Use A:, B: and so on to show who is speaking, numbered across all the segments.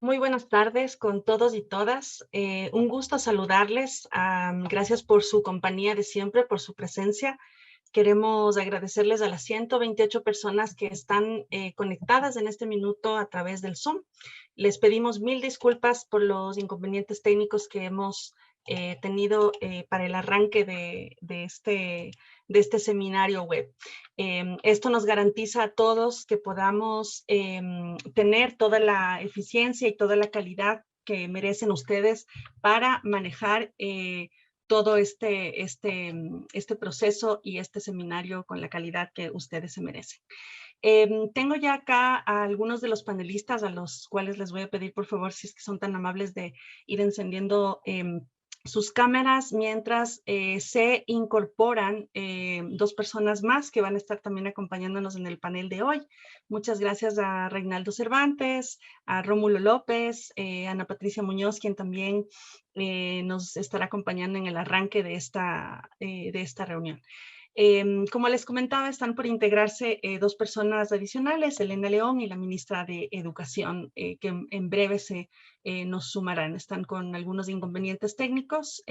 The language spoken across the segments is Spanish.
A: Muy buenas tardes con todos y todas. Un gusto saludarles. Gracias por su compañía de siempre, por su presencia. Queremos agradecerles a las 128 personas que están conectadas en este minuto a través del Zoom. Les pedimos mil disculpas por los inconvenientes técnicos que hemos tenido para el arranque de este seminario web. Esto nos garantiza a todos que podamos tener toda la eficiencia y toda la calidad que merecen ustedes para manejar todo este proceso y este seminario con la calidad que ustedes se merecen. Tengo ya acá a algunos de los panelistas a los cuales les voy a pedir, por favor, si es que son tan amables de ir encendiendo sus cámaras mientras se incorporan dos personas más que van a estar también acompañándonos en el panel de hoy. Muchas gracias a Reinaldo Cervantes, a Rómulo López, Ana Patricia Muñoz, quien también nos estará acompañando en el arranque de esta reunión. Como les comentaba, están por integrarse dos personas adicionales, Elena León y la ministra de Educación, que en breve nos sumarán. Están con algunos inconvenientes técnicos,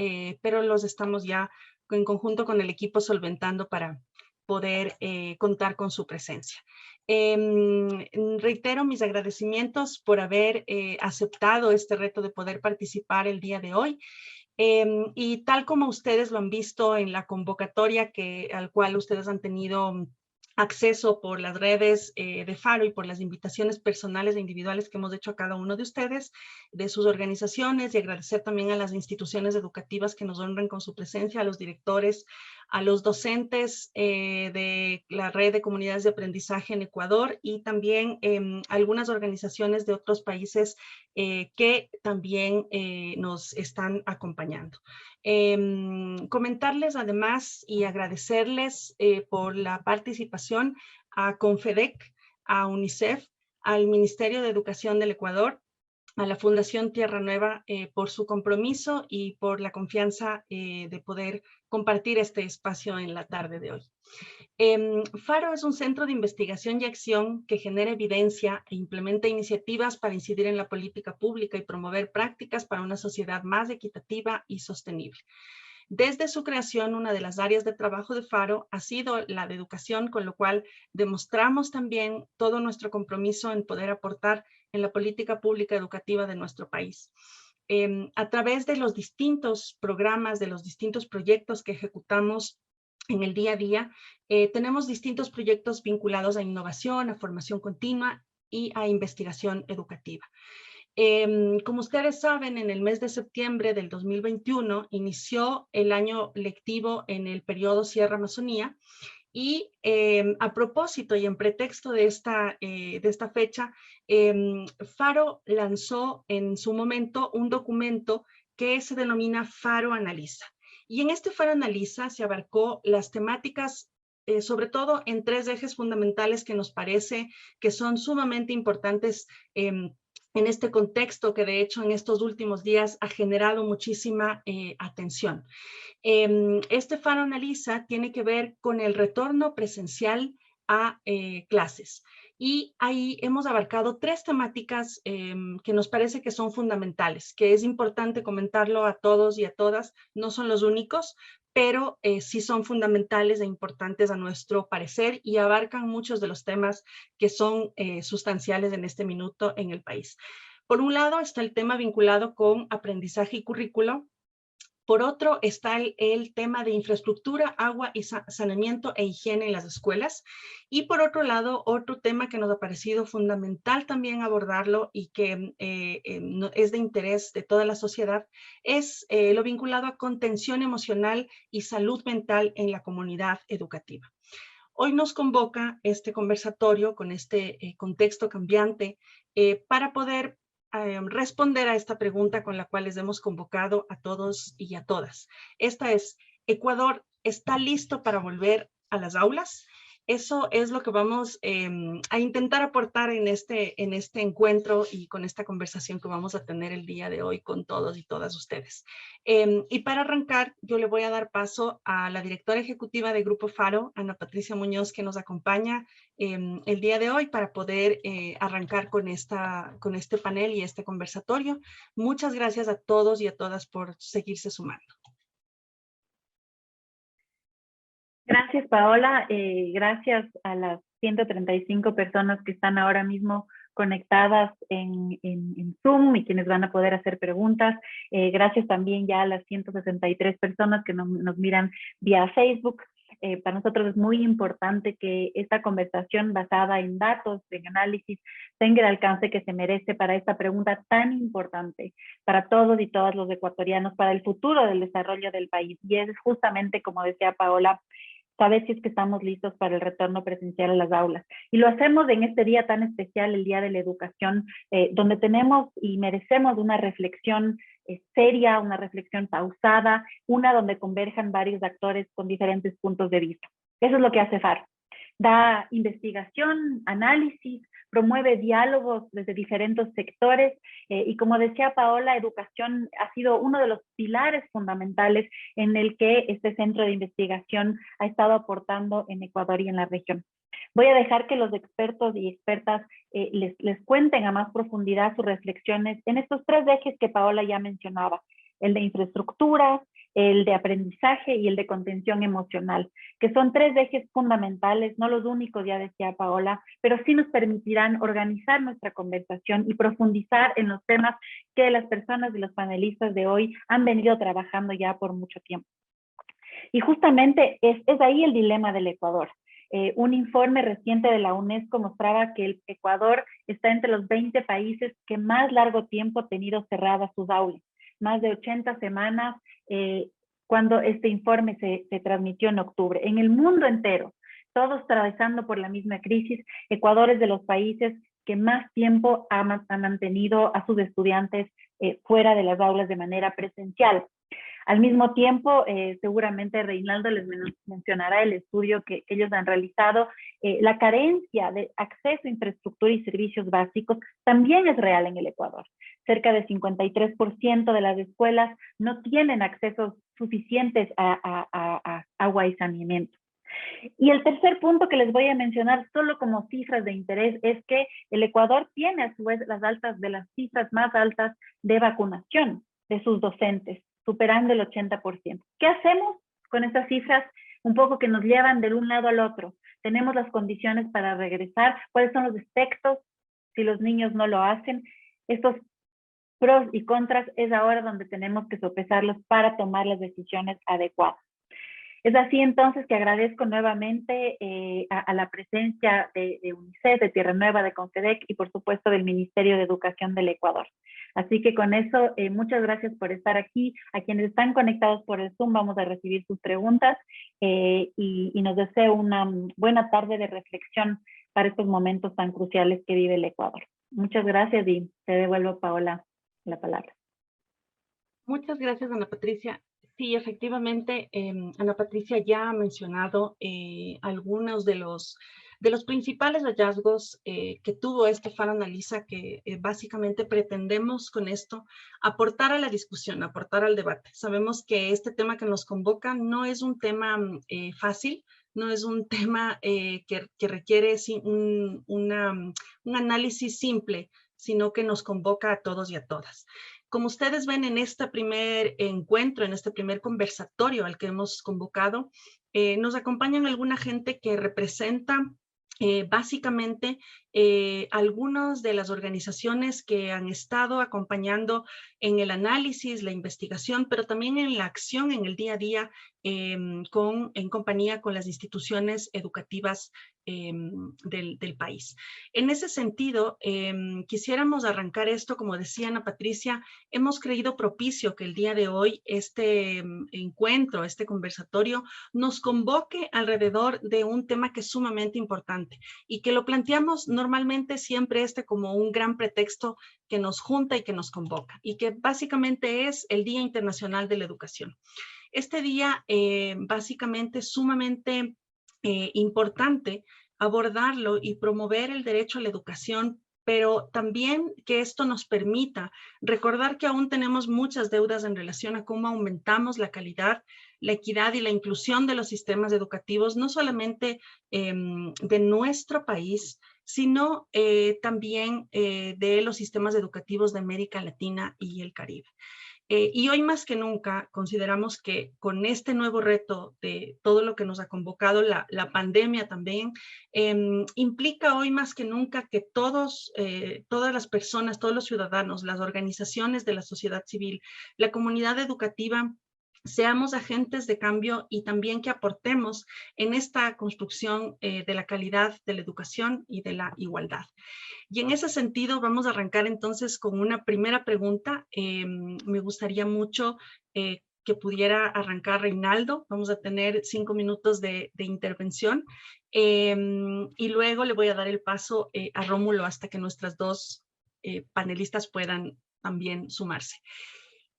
A: pero los estamos ya en conjunto con el equipo solventando para poder contar con su presencia. Reitero mis agradecimientos por haber aceptado este reto de poder participar el día de hoy. Y tal como ustedes lo han visto en la convocatoria al cual ustedes han tenido acceso por las redes de Faro y por las invitaciones personales e individuales que hemos hecho a cada uno de ustedes, de sus organizaciones, y agradecer también a las instituciones educativas que nos honran con su presencia, a los directores, a los docentes de la red de comunidades de aprendizaje en Ecuador y también algunas organizaciones de otros países que también nos están acompañando. Comentarles además y agradecerles por la participación a Confedec, a UNICEF, al Ministerio de Educación del Ecuador, a la Fundación Tierra Nueva por su compromiso y por la confianza de poder compartir este espacio en la tarde de hoy. Faro es un centro de investigación y acción que genera evidencia e implementa iniciativas para incidir en la política pública y promover prácticas para una sociedad más equitativa y sostenible. Desde su creación, una de las áreas de trabajo de Faro ha sido la de educación, con lo cual demostramos también todo nuestro compromiso en poder aportar en la política pública educativa de nuestro país. A través de los distintos programas, de los distintos proyectos que ejecutamos en el día a día, tenemos distintos proyectos vinculados a innovación, a formación continua y a investigación educativa. Como ustedes saben, en el mes de septiembre del 2021 inició el año lectivo en el periodo Sierra Amazonía y a propósito y en pretexto de esta fecha, Faro lanzó en su momento un documento que se denomina Faro Analiza. Y en este Faro Analiza se abarcó las temáticas sobre todo en tres ejes fundamentales que nos parece que son sumamente importantes en este contexto que de hecho en estos últimos días ha generado muchísima atención. Este Faro Analiza tiene que ver con el retorno presencial a clases. Y ahí hemos abarcado tres temáticas que nos parece que son fundamentales, que es importante comentarlo a todos y a todas, no son los únicos, pero sí son fundamentales e importantes a nuestro parecer y abarcan muchos de los temas que son sustanciales en este minuto en el país. Por un lado está el tema vinculado con aprendizaje y currículo. Por otro, está el tema de infraestructura, agua y saneamiento e higiene en las escuelas. Y por otro lado, otro tema que nos ha parecido fundamental también abordarlo y que es de interés de toda la sociedad es lo vinculado a contención emocional y salud mental en la comunidad educativa. Hoy nos convoca este conversatorio con este contexto cambiante para poder responder a esta pregunta con la cual les hemos convocado a todos y a todas. Esta es, ¿Ecuador está listo para volver a las aulas? Eso es lo que vamos a intentar aportar en este encuentro y con esta conversación que vamos a tener el día de hoy con todos y todas ustedes. Y para arrancar, yo le voy a dar paso a la directora ejecutiva de Grupo Faro, Ana Patricia Muñoz, que nos acompaña el día de hoy para poder arrancar con este panel y este conversatorio. Muchas gracias a todos y a todas por seguirse sumando.
B: Gracias, Paola. Gracias a las 135 personas que están ahora mismo conectadas en Zoom y quienes van a poder hacer preguntas. Gracias también ya a las 163 personas que nos miran vía Facebook. Para nosotros es muy importante que esta conversación basada en datos, en análisis, tenga el alcance que se merece para esta pregunta tan importante para todos y todas los ecuatorianos, para el futuro del desarrollo del país. Y es justamente, como decía Paola, saber si es que estamos listos para el retorno presencial a las aulas. Y lo hacemos en este día tan especial, el Día de la Educación, donde tenemos y merecemos una reflexión seria, una reflexión pausada, una donde converjan varios actores con diferentes puntos de vista. Eso es lo que hace FARO. Da investigación, análisis, promueve diálogos desde diferentes sectores y como decía Paola, educación ha sido uno de los pilares fundamentales en el que este centro de investigación ha estado aportando en Ecuador y en la región. Voy a dejar que los expertos y expertas les cuenten a más profundidad sus reflexiones en estos tres ejes que Paola ya mencionaba, el de infraestructuras, el de aprendizaje y el de contención emocional, que son tres ejes fundamentales, no los únicos, ya decía Paola, pero sí nos permitirán organizar nuestra conversación y profundizar en los temas que las personas y los panelistas de hoy han venido trabajando ya por mucho tiempo. Y justamente es ahí el dilema del Ecuador. Un informe reciente de la UNESCO mostraba que el Ecuador está entre los 20 países que más largo tiempo ha tenido cerradas sus aulas, más de 80 semanas cuando este informe se transmitió en octubre. En el mundo entero, todos atravesando por la misma crisis, Ecuador es de los países que más tiempo ha mantenido a sus estudiantes fuera de las aulas de manera presencial. Al mismo tiempo, seguramente Reinaldo les mencionará el estudio que ellos han realizado. La carencia de acceso a infraestructura y servicios básicos también es real en el Ecuador. Cerca de 53% de las escuelas no tienen accesos suficientes a agua y saneamiento. Y el tercer punto que les voy a mencionar solo como cifras de interés es que el Ecuador tiene a su vez de las cifras más altas de vacunación de sus docentes, superando el 80%. ¿Qué hacemos con estas cifras? Un poco que nos llevan de un lado al otro. Tenemos las condiciones para regresar. ¿Cuáles son los efectos si los niños no lo hacen? Estos pros y contras es ahora donde tenemos que sopesarlos para tomar las decisiones adecuadas. Es así entonces que agradezco nuevamente a la presencia de UNICEF, de Tierra Nueva, de CONFEDEC y por supuesto del Ministerio de Educación del Ecuador. Así que con eso, muchas gracias por estar aquí. A quienes están conectados por el Zoom vamos a recibir sus preguntas y nos deseo una buena tarde de reflexión para estos momentos tan cruciales que vive el Ecuador. Muchas gracias y te devuelvo, Paola, la palabra.
A: Muchas gracias, Ana Patricia. Sí, efectivamente, Ana Patricia ya ha mencionado algunos de los principales hallazgos que tuvo este Faro Analiza, que básicamente pretendemos con esto aportar a la discusión, aportar al debate. Sabemos que este tema que nos convoca no es un tema fácil, no es un tema que requiere un análisis simple, sino que nos convoca a todos y a todas. Como ustedes ven en este primer encuentro, en este primer conversatorio al que hemos convocado, nos acompañan alguna gente que representa básicamente algunas de las organizaciones que han estado acompañando en el análisis, la investigación, pero también en la acción en el día a día en compañía con las instituciones educativas del país. En ese sentido, quisiéramos arrancar esto, como decía Ana Patricia, hemos creído propicio que el día de hoy este encuentro, este conversatorio, nos convoque alrededor de un tema que es sumamente importante y que lo planteamos normalmente siempre como un gran pretexto que nos junta y que nos convoca y que básicamente es el Día Internacional de la Educación. Este día básicamente es sumamente importante abordarlo y promover el derecho a la educación, pero también que esto nos permita recordar que aún tenemos muchas deudas en relación a cómo aumentamos la calidad, la equidad y la inclusión de los sistemas educativos, no solamente de nuestro país, sino también de los sistemas educativos de América Latina y el Caribe. Y hoy más que nunca consideramos que con este nuevo reto de todo lo que nos ha convocado la pandemia también, implica hoy más que nunca que todas las personas, todos los ciudadanos, las organizaciones de la sociedad civil, la comunidad educativa, seamos agentes de cambio y también que aportemos en esta construcción de la calidad de la educación y de la igualdad. Y en ese sentido vamos a arrancar entonces con una primera pregunta. Me gustaría mucho que pudiera arrancar Reinaldo. Vamos a tener 5 minutos de intervención y luego le voy a dar el paso a Rómulo hasta que nuestras dos panelistas puedan también sumarse.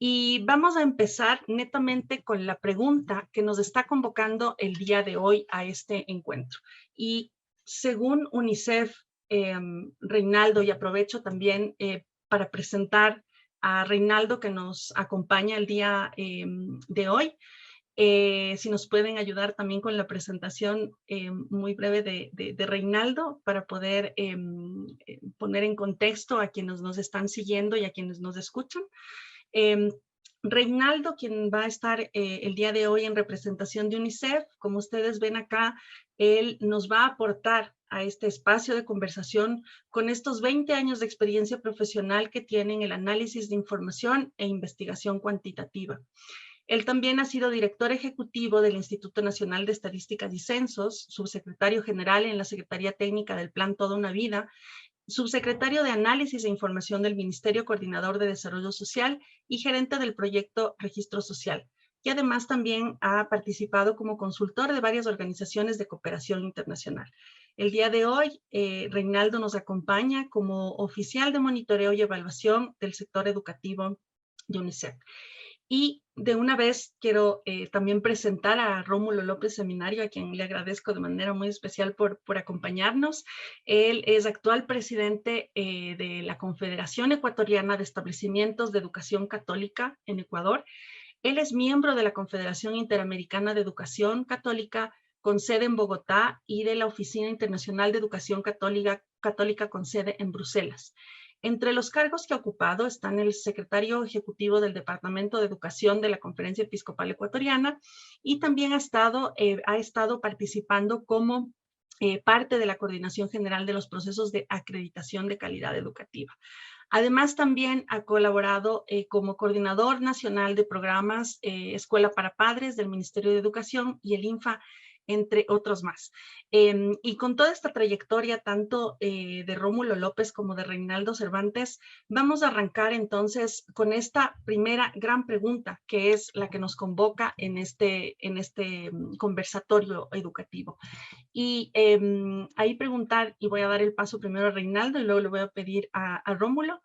A: Y vamos a empezar netamente con la pregunta que nos está convocando el día de hoy a este encuentro. Y según UNICEF, Reinaldo, y aprovecho también para presentar a Reinaldo que nos acompaña el día de hoy. Si nos pueden ayudar también con la presentación muy breve de Reinaldo para poder poner en contexto a quienes nos están siguiendo y a quienes nos escuchan. Reinaldo, quien va a estar el día de hoy en representación de UNICEF, como ustedes ven acá, él nos va a aportar a este espacio de conversación con estos 20 años de experiencia profesional que tiene en el análisis de información e investigación cuantitativa. Él también ha sido director ejecutivo del Instituto Nacional de Estadísticas y Censos, subsecretario general en la Secretaría Técnica del Plan Toda una Vida, subsecretario de Análisis e Información del Ministerio Coordinador de Desarrollo Social y gerente del proyecto Registro Social. Y además también ha participado como consultor de varias organizaciones de cooperación internacional. El día de hoy, Reinaldo nos acompaña como oficial de monitoreo y evaluación del sector educativo de UNICEF. Y de una vez quiero también presentar a Rómulo López Seminario, a quien le agradezco de manera muy especial por acompañarnos. Él es actual presidente de la Confederación Ecuatoriana de Establecimientos de Educación Católica en Ecuador. Él es miembro de la Confederación Interamericana de Educación Católica con sede en Bogotá y de la Oficina Internacional de Educación Católica con sede en Bruselas. Entre los cargos que ha ocupado están el secretario ejecutivo del Departamento de Educación de la Conferencia Episcopal Ecuatoriana y también ha estado participando como parte de la Coordinación General de los Procesos de Acreditación de Calidad Educativa. Además, también ha colaborado como coordinador nacional de programas Escuela para Padres del Ministerio de Educación y el INFA, entre otros más. Y con toda esta trayectoria, tanto de Rómulo López como de Reinaldo Cervantes, vamos a arrancar entonces con esta primera gran pregunta, que es la que nos convoca en este conversatorio educativo. Y ahí preguntar, y voy a dar el paso primero a Reinaldo y luego le voy a pedir a Rómulo.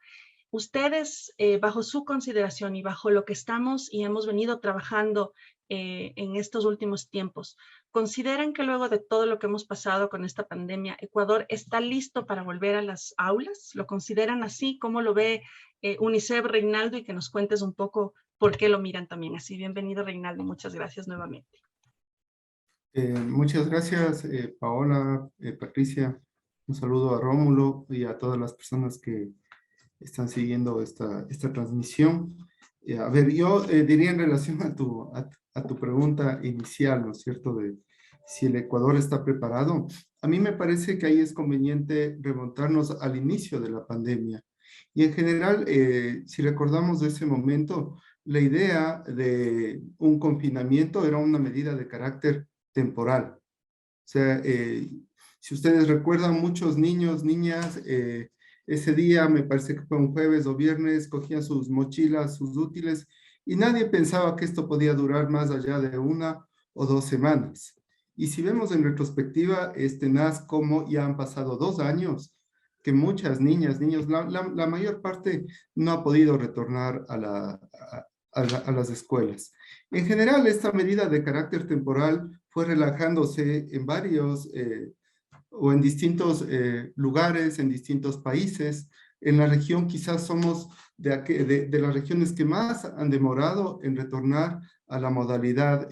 A: Ustedes, bajo su consideración y bajo lo que estamos y hemos venido trabajando en estos últimos tiempos, ¿consideran que luego de todo lo que hemos pasado con esta pandemia, Ecuador está listo para volver a las aulas? ¿Lo consideran así? ¿Cómo lo ve UNICEF, Reinaldo? Y que nos cuentes un poco por qué lo miran también así. Bienvenido, Reinaldo. Muchas gracias nuevamente.
C: Muchas gracias, Paola, Patricia. Un saludo a Rómulo y a todas las personas que están siguiendo esta transmisión. A ver, yo diría en relación a tu pregunta inicial, ¿no es cierto?, de si el Ecuador está preparado. A mí me parece que ahí es conveniente remontarnos al inicio de la pandemia. Y en general, si recordamos de ese momento, la idea de un confinamiento era una medida de carácter temporal. O sea, si ustedes recuerdan, muchos niños, niñas, ese día, me parece que fue un jueves o viernes, cogían sus mochilas, sus útiles, y nadie pensaba que esto podía durar más allá de 1 o 2 semanas. Y si vemos en retrospectiva, como ya han pasado 2 años, que muchas niñas, niños, la mayor parte no ha podido retornar a las escuelas. En general, esta medida de carácter temporal fue relajándose en varios o en distintos lugares, en distintos países. En la región quizás somos de las regiones que más han demorado en retornar a la modalidad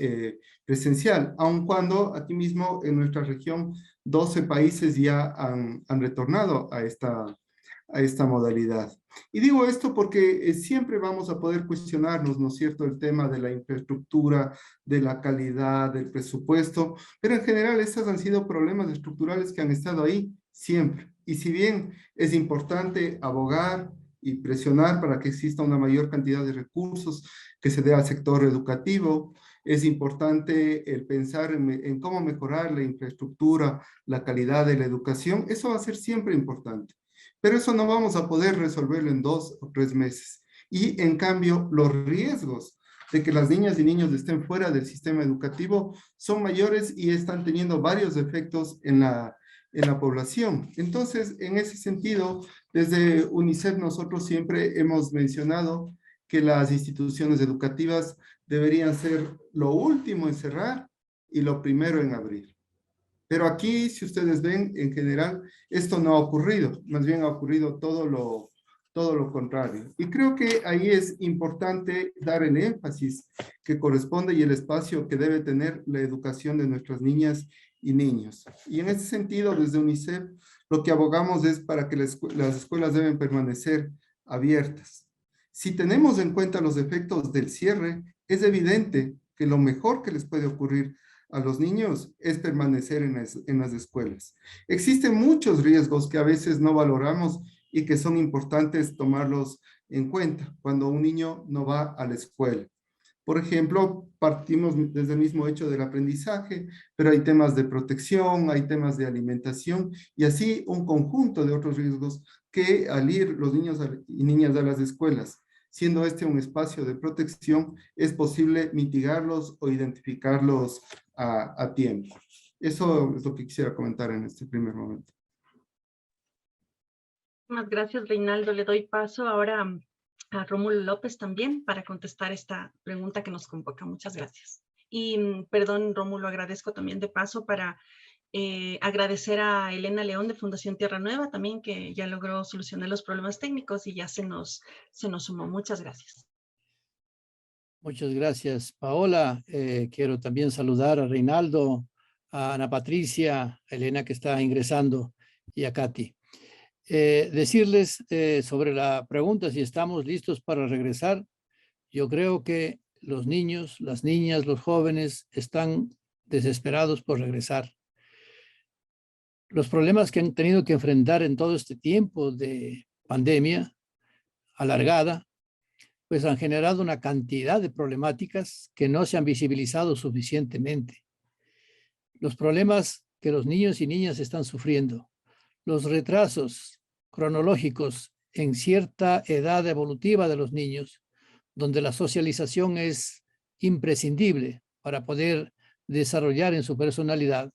C: presencial, aun cuando aquí mismo en nuestra región 12 países ya han retornado a esta modalidad. Y digo esto porque siempre vamos a poder cuestionarnos, ¿no es cierto?, el tema de la infraestructura, de la calidad, del presupuesto, pero en general estos han sido problemas estructurales que han estado ahí siempre. Y si bien es importante abogar y presionar para que exista una mayor cantidad de recursos que se dé al sector educativo, es importante el pensar en cómo mejorar la infraestructura, la calidad de la educación, eso va a ser siempre importante. Pero eso no vamos a poder resolverlo en 2 o 3 meses. Y en cambio, los riesgos de que las niñas y niños estén fuera del sistema educativo son mayores y están teniendo varios efectos en la población. Entonces, en ese sentido, desde UNICEF nosotros siempre hemos mencionado que las instituciones educativas deberían ser lo último en cerrar y lo primero en abrir. Pero aquí, si ustedes ven, en general, esto no ha ocurrido. Más bien ha ocurrido todo lo contrario. Y creo que ahí es importante dar el énfasis que corresponde y el espacio que debe tener la educación de nuestras niñas y niños. Y en ese sentido, desde UNICEF, lo que abogamos es para que las escuelas deben permanecer abiertas. Si tenemos en cuenta los efectos del cierre, es evidente que lo mejor que les puede ocurrir a los niños es permanecer en las escuelas. Existen muchos riesgos que a veces no valoramos y que son importantes tomarlos en cuenta cuando un niño no va a la escuela. Por ejemplo, partimos desde el mismo hecho del aprendizaje, pero hay temas de protección, hay temas de alimentación y así un conjunto de otros riesgos que al ir los niños y niñas a las escuelas, siendo este un espacio de protección, es posible mitigarlos o identificarlos a tiempo. Eso es lo que quisiera comentar en este primer momento.
A: Muchas gracias, Reinaldo. Le doy paso ahora a Rómulo López también para contestar esta pregunta que nos convoca. Muchas gracias. Y perdón, Rómulo, agradezco también de paso para agradecer a Elena León de Fundación Tierra Nueva también, que ya logró solucionar los problemas técnicos y ya se nos sumó. Muchas gracias.
D: Muchas gracias, Paola. Quiero también saludar a Reinaldo, a Ana Patricia, a Elena que está ingresando y a Katy. Decirles sobre la pregunta si estamos listos para regresar. Yo creo que los niños, las niñas, los jóvenes están desesperados por regresar. Los problemas que han tenido que enfrentar en todo este tiempo de pandemia alargada, pues han generado una cantidad de problemáticas que no se han visibilizado suficientemente. Los problemas que los niños y niñas están sufriendo, los retrasos cronológicos en cierta edad evolutiva de los niños, donde la socialización es imprescindible para poder desarrollar en su personalidad,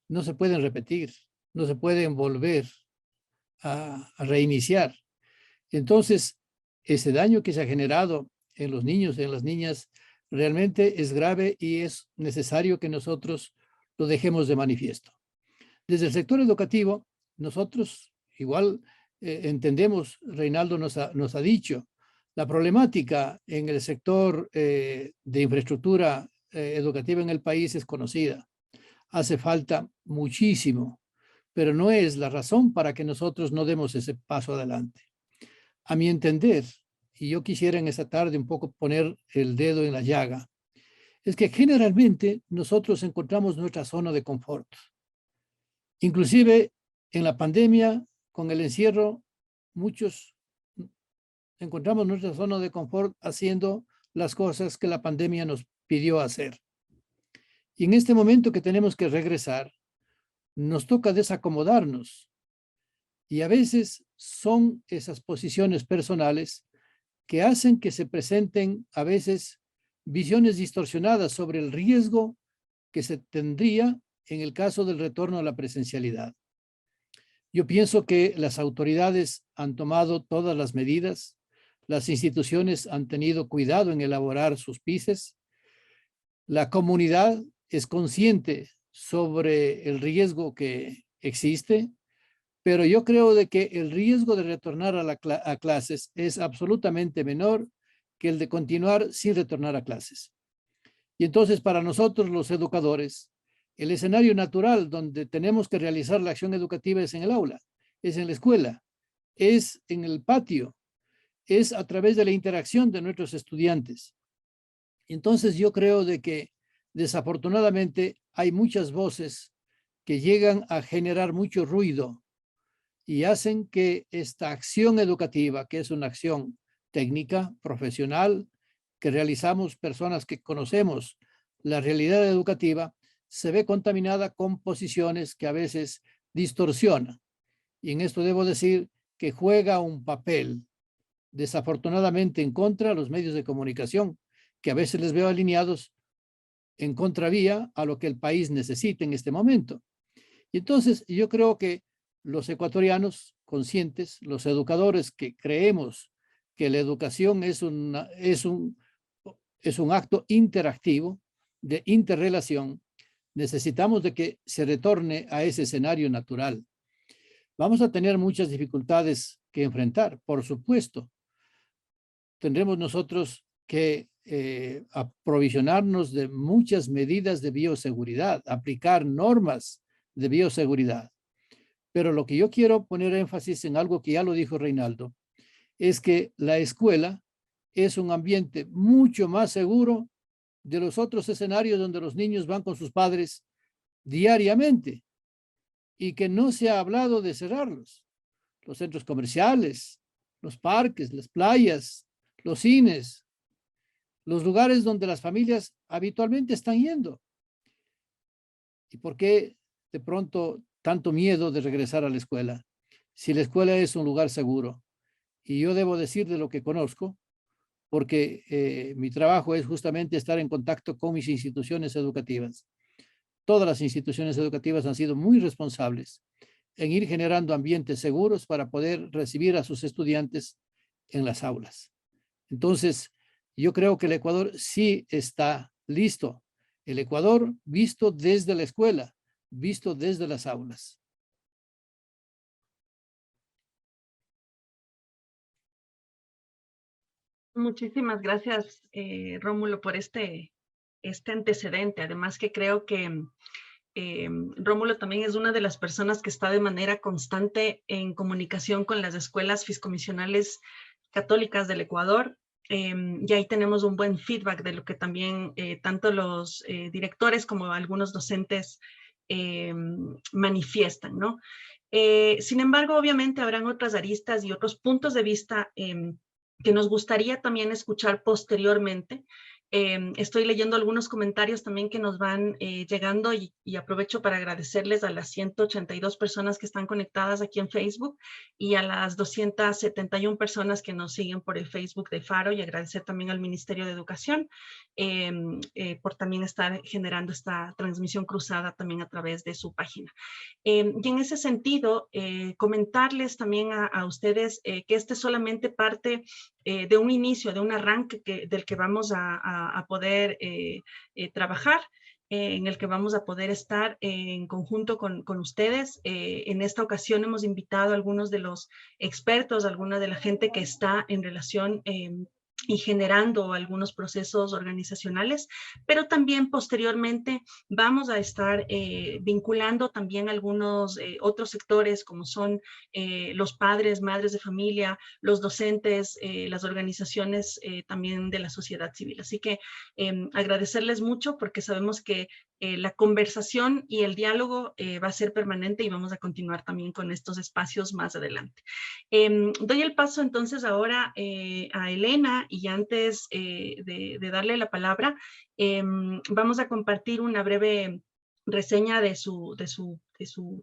D: no se pueden repetir, no se pueden volver a reiniciar. Entonces, ese daño que se ha generado en los niños y en las niñas realmente es grave y es necesario que nosotros lo dejemos de manifiesto. Desde el sector educativo, nosotros igual entendemos, Reinaldo nos ha dicho, la problemática en el sector de infraestructura educativa en el país es conocida. Hace falta muchísimo, pero no es la razón para que nosotros no demos ese paso adelante. A mi entender, y yo quisiera en esta tarde un poco poner el dedo en la llaga, es que generalmente nosotros encontramos nuestra zona de confort. Inclusive en la pandemia, con el encierro, muchos encontramos nuestra zona de confort haciendo las cosas que la pandemia nos pidió hacer. Y en este momento que tenemos que regresar, nos toca desacomodarnos. Y a veces son esas posiciones personales que hacen que se presenten a veces visiones distorsionadas sobre el riesgo que se tendría en el caso del retorno a la presencialidad. Yo pienso que las autoridades han tomado todas las medidas, las instituciones han tenido cuidado en elaborar sus PICES, la comunidad es consciente sobre el riesgo que existe, pero yo creo de que el riesgo de retornar a clases es absolutamente menor que el de continuar sin retornar a clases. Y entonces para nosotros los educadores, el escenario natural donde tenemos que realizar la acción educativa es en el aula, es en la escuela, es en el patio, es a través de la interacción de nuestros estudiantes. Entonces yo creo de que desafortunadamente hay muchas voces que llegan a generar mucho ruido y hacen que esta acción educativa, que es una acción técnica, profesional, que realizamos personas que conocemos la realidad educativa, se ve contaminada con posiciones que a veces distorsionan. Y en esto debo decir que juega un papel desafortunadamente en contra de los medios de comunicación, que a veces les veo alineados en contravía a lo que el país necesita en este momento. Y entonces yo creo que los ecuatorianos conscientes, los educadores que creemos que la educación es un acto interactivo, de interrelación, necesitamos de que se retorne a ese escenario natural. Vamos a tener muchas dificultades que enfrentar, por supuesto. Tendremos nosotros que aprovisionarnos de muchas medidas de bioseguridad, aplicar normas de bioseguridad. Pero lo que yo quiero poner énfasis en algo que ya lo dijo Reinaldo, es que la escuela es un ambiente mucho más seguro de los otros escenarios donde los niños van con sus padres diariamente y que no se ha hablado de cerrarlos. Los centros comerciales, los parques, las playas, los cines, los lugares donde las familias habitualmente están yendo. ¿Y por qué de pronto tanto miedo de regresar a la escuela? Si la escuela es un lugar seguro. Y yo debo decir de lo que conozco, porque mi trabajo es justamente estar en contacto con mis instituciones educativas. Todas las instituciones educativas han sido muy responsables en ir generando ambientes seguros para poder recibir a sus estudiantes en las aulas. Entonces, yo creo que el Ecuador sí está listo. El Ecuador visto desde la escuela, visto desde las aulas.
A: Muchísimas gracias, Rómulo, por este antecedente. Además que creo que Rómulo también es una de las personas que está de manera constante en comunicación con las escuelas fiscomisionales católicas del Ecuador. Y ahí tenemos un buen feedback de lo que también tanto los directores como algunos docentes manifiestan, ¿no? Sin embargo, obviamente habrán otras aristas y otros puntos de vista que nos gustaría también escuchar posteriormente. Estoy leyendo algunos comentarios también que nos van llegando y aprovecho para agradecerles a las 182 personas que están conectadas aquí en Facebook y a las 271 personas que nos siguen por el Facebook de Faro, y agradecer también al Ministerio de Educación por también estar generando esta transmisión cruzada también a través de su página. Y en ese sentido, comentarles también a ustedes que este es solamente parte de un inicio, de un arranque del que vamos a poder trabajar, en el que vamos a poder estar en conjunto con ustedes. En esta ocasión hemos invitado a algunos de los expertos, a alguna de la gente que está en relación y generando algunos procesos organizacionales, pero también posteriormente vamos a estar vinculando también algunos otros sectores como son los padres, madres de familia, los docentes, las organizaciones también de la sociedad civil. Así que agradecerles mucho porque sabemos que la conversación y el diálogo va a ser permanente y vamos a continuar también con estos espacios más adelante. Doy el paso entonces ahora a Elena, y antes de darle la palabra, vamos a compartir una breve reseña de su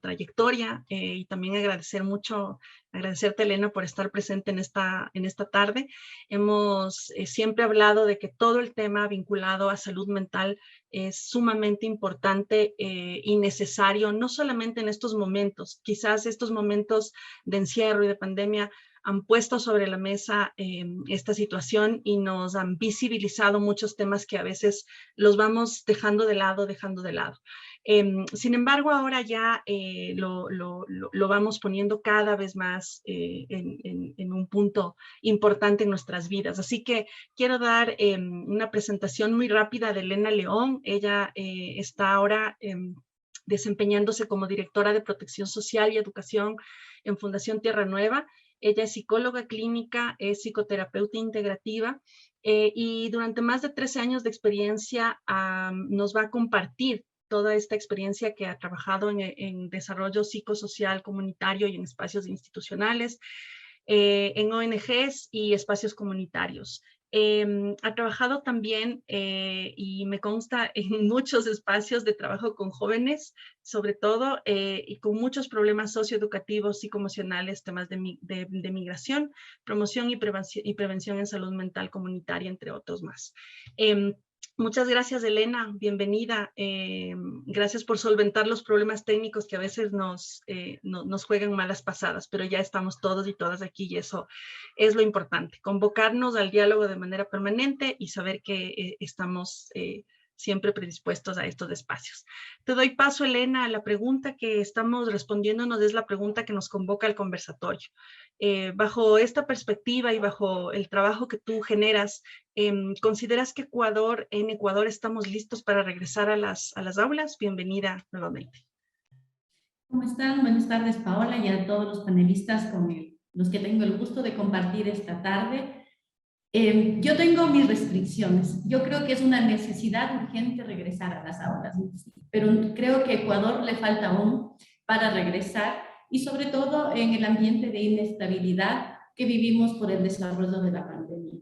A: trayectoria y también agradecerte, Elena, por estar presente en esta tarde. Hemos siempre hablado de que todo el tema vinculado a salud mental es sumamente importante y necesario, no solamente en estos momentos, quizás estos momentos de encierro y de pandemia han puesto sobre la mesa esta situación y nos han visibilizado muchos temas que a veces los vamos dejando de lado. Sin embargo, ahora ya lo vamos poniendo cada vez más en un punto importante en nuestras vidas. Así que quiero dar una presentación muy rápida de Elena León. Ella está ahora desempeñándose como directora de Protección Social y Educación en Fundación Tierra Nueva. Ella es psicóloga clínica, es psicoterapeuta integrativa y durante más de 13 años de experiencia nos va a compartir toda esta experiencia que ha trabajado en desarrollo psicosocial comunitario y en espacios institucionales, en ONGs y espacios comunitarios. Ha trabajado también, y me consta, en muchos espacios de trabajo con jóvenes, sobre todo, y con muchos problemas socioeducativos, psicoemocionales, temas de migración, promoción y prevención en salud mental comunitaria, entre otros más. Muchas gracias, Elena, bienvenida. Gracias por solventar los problemas técnicos que a veces nos juegan malas pasadas, pero ya estamos todos y todas aquí y eso es lo importante, convocarnos al diálogo de manera permanente y saber que estamos siempre predispuestos a estos espacios. Te doy paso, Elena. La pregunta que estamos respondiéndonos es la pregunta que nos convoca al conversatorio. Bajo esta perspectiva y bajo el trabajo que tú generas, ¿consideras que en Ecuador estamos listos para regresar a las aulas? Bienvenida nuevamente.
E: ¿Cómo están? Buenas tardes, Paola, y a todos los panelistas con los que tengo el gusto de compartir esta tarde. Yo tengo mis restricciones. Yo creo que es una necesidad urgente regresar a las aulas, pero creo que a Ecuador le falta aún para regresar y sobre todo en el ambiente de inestabilidad que vivimos por el desarrollo de la pandemia.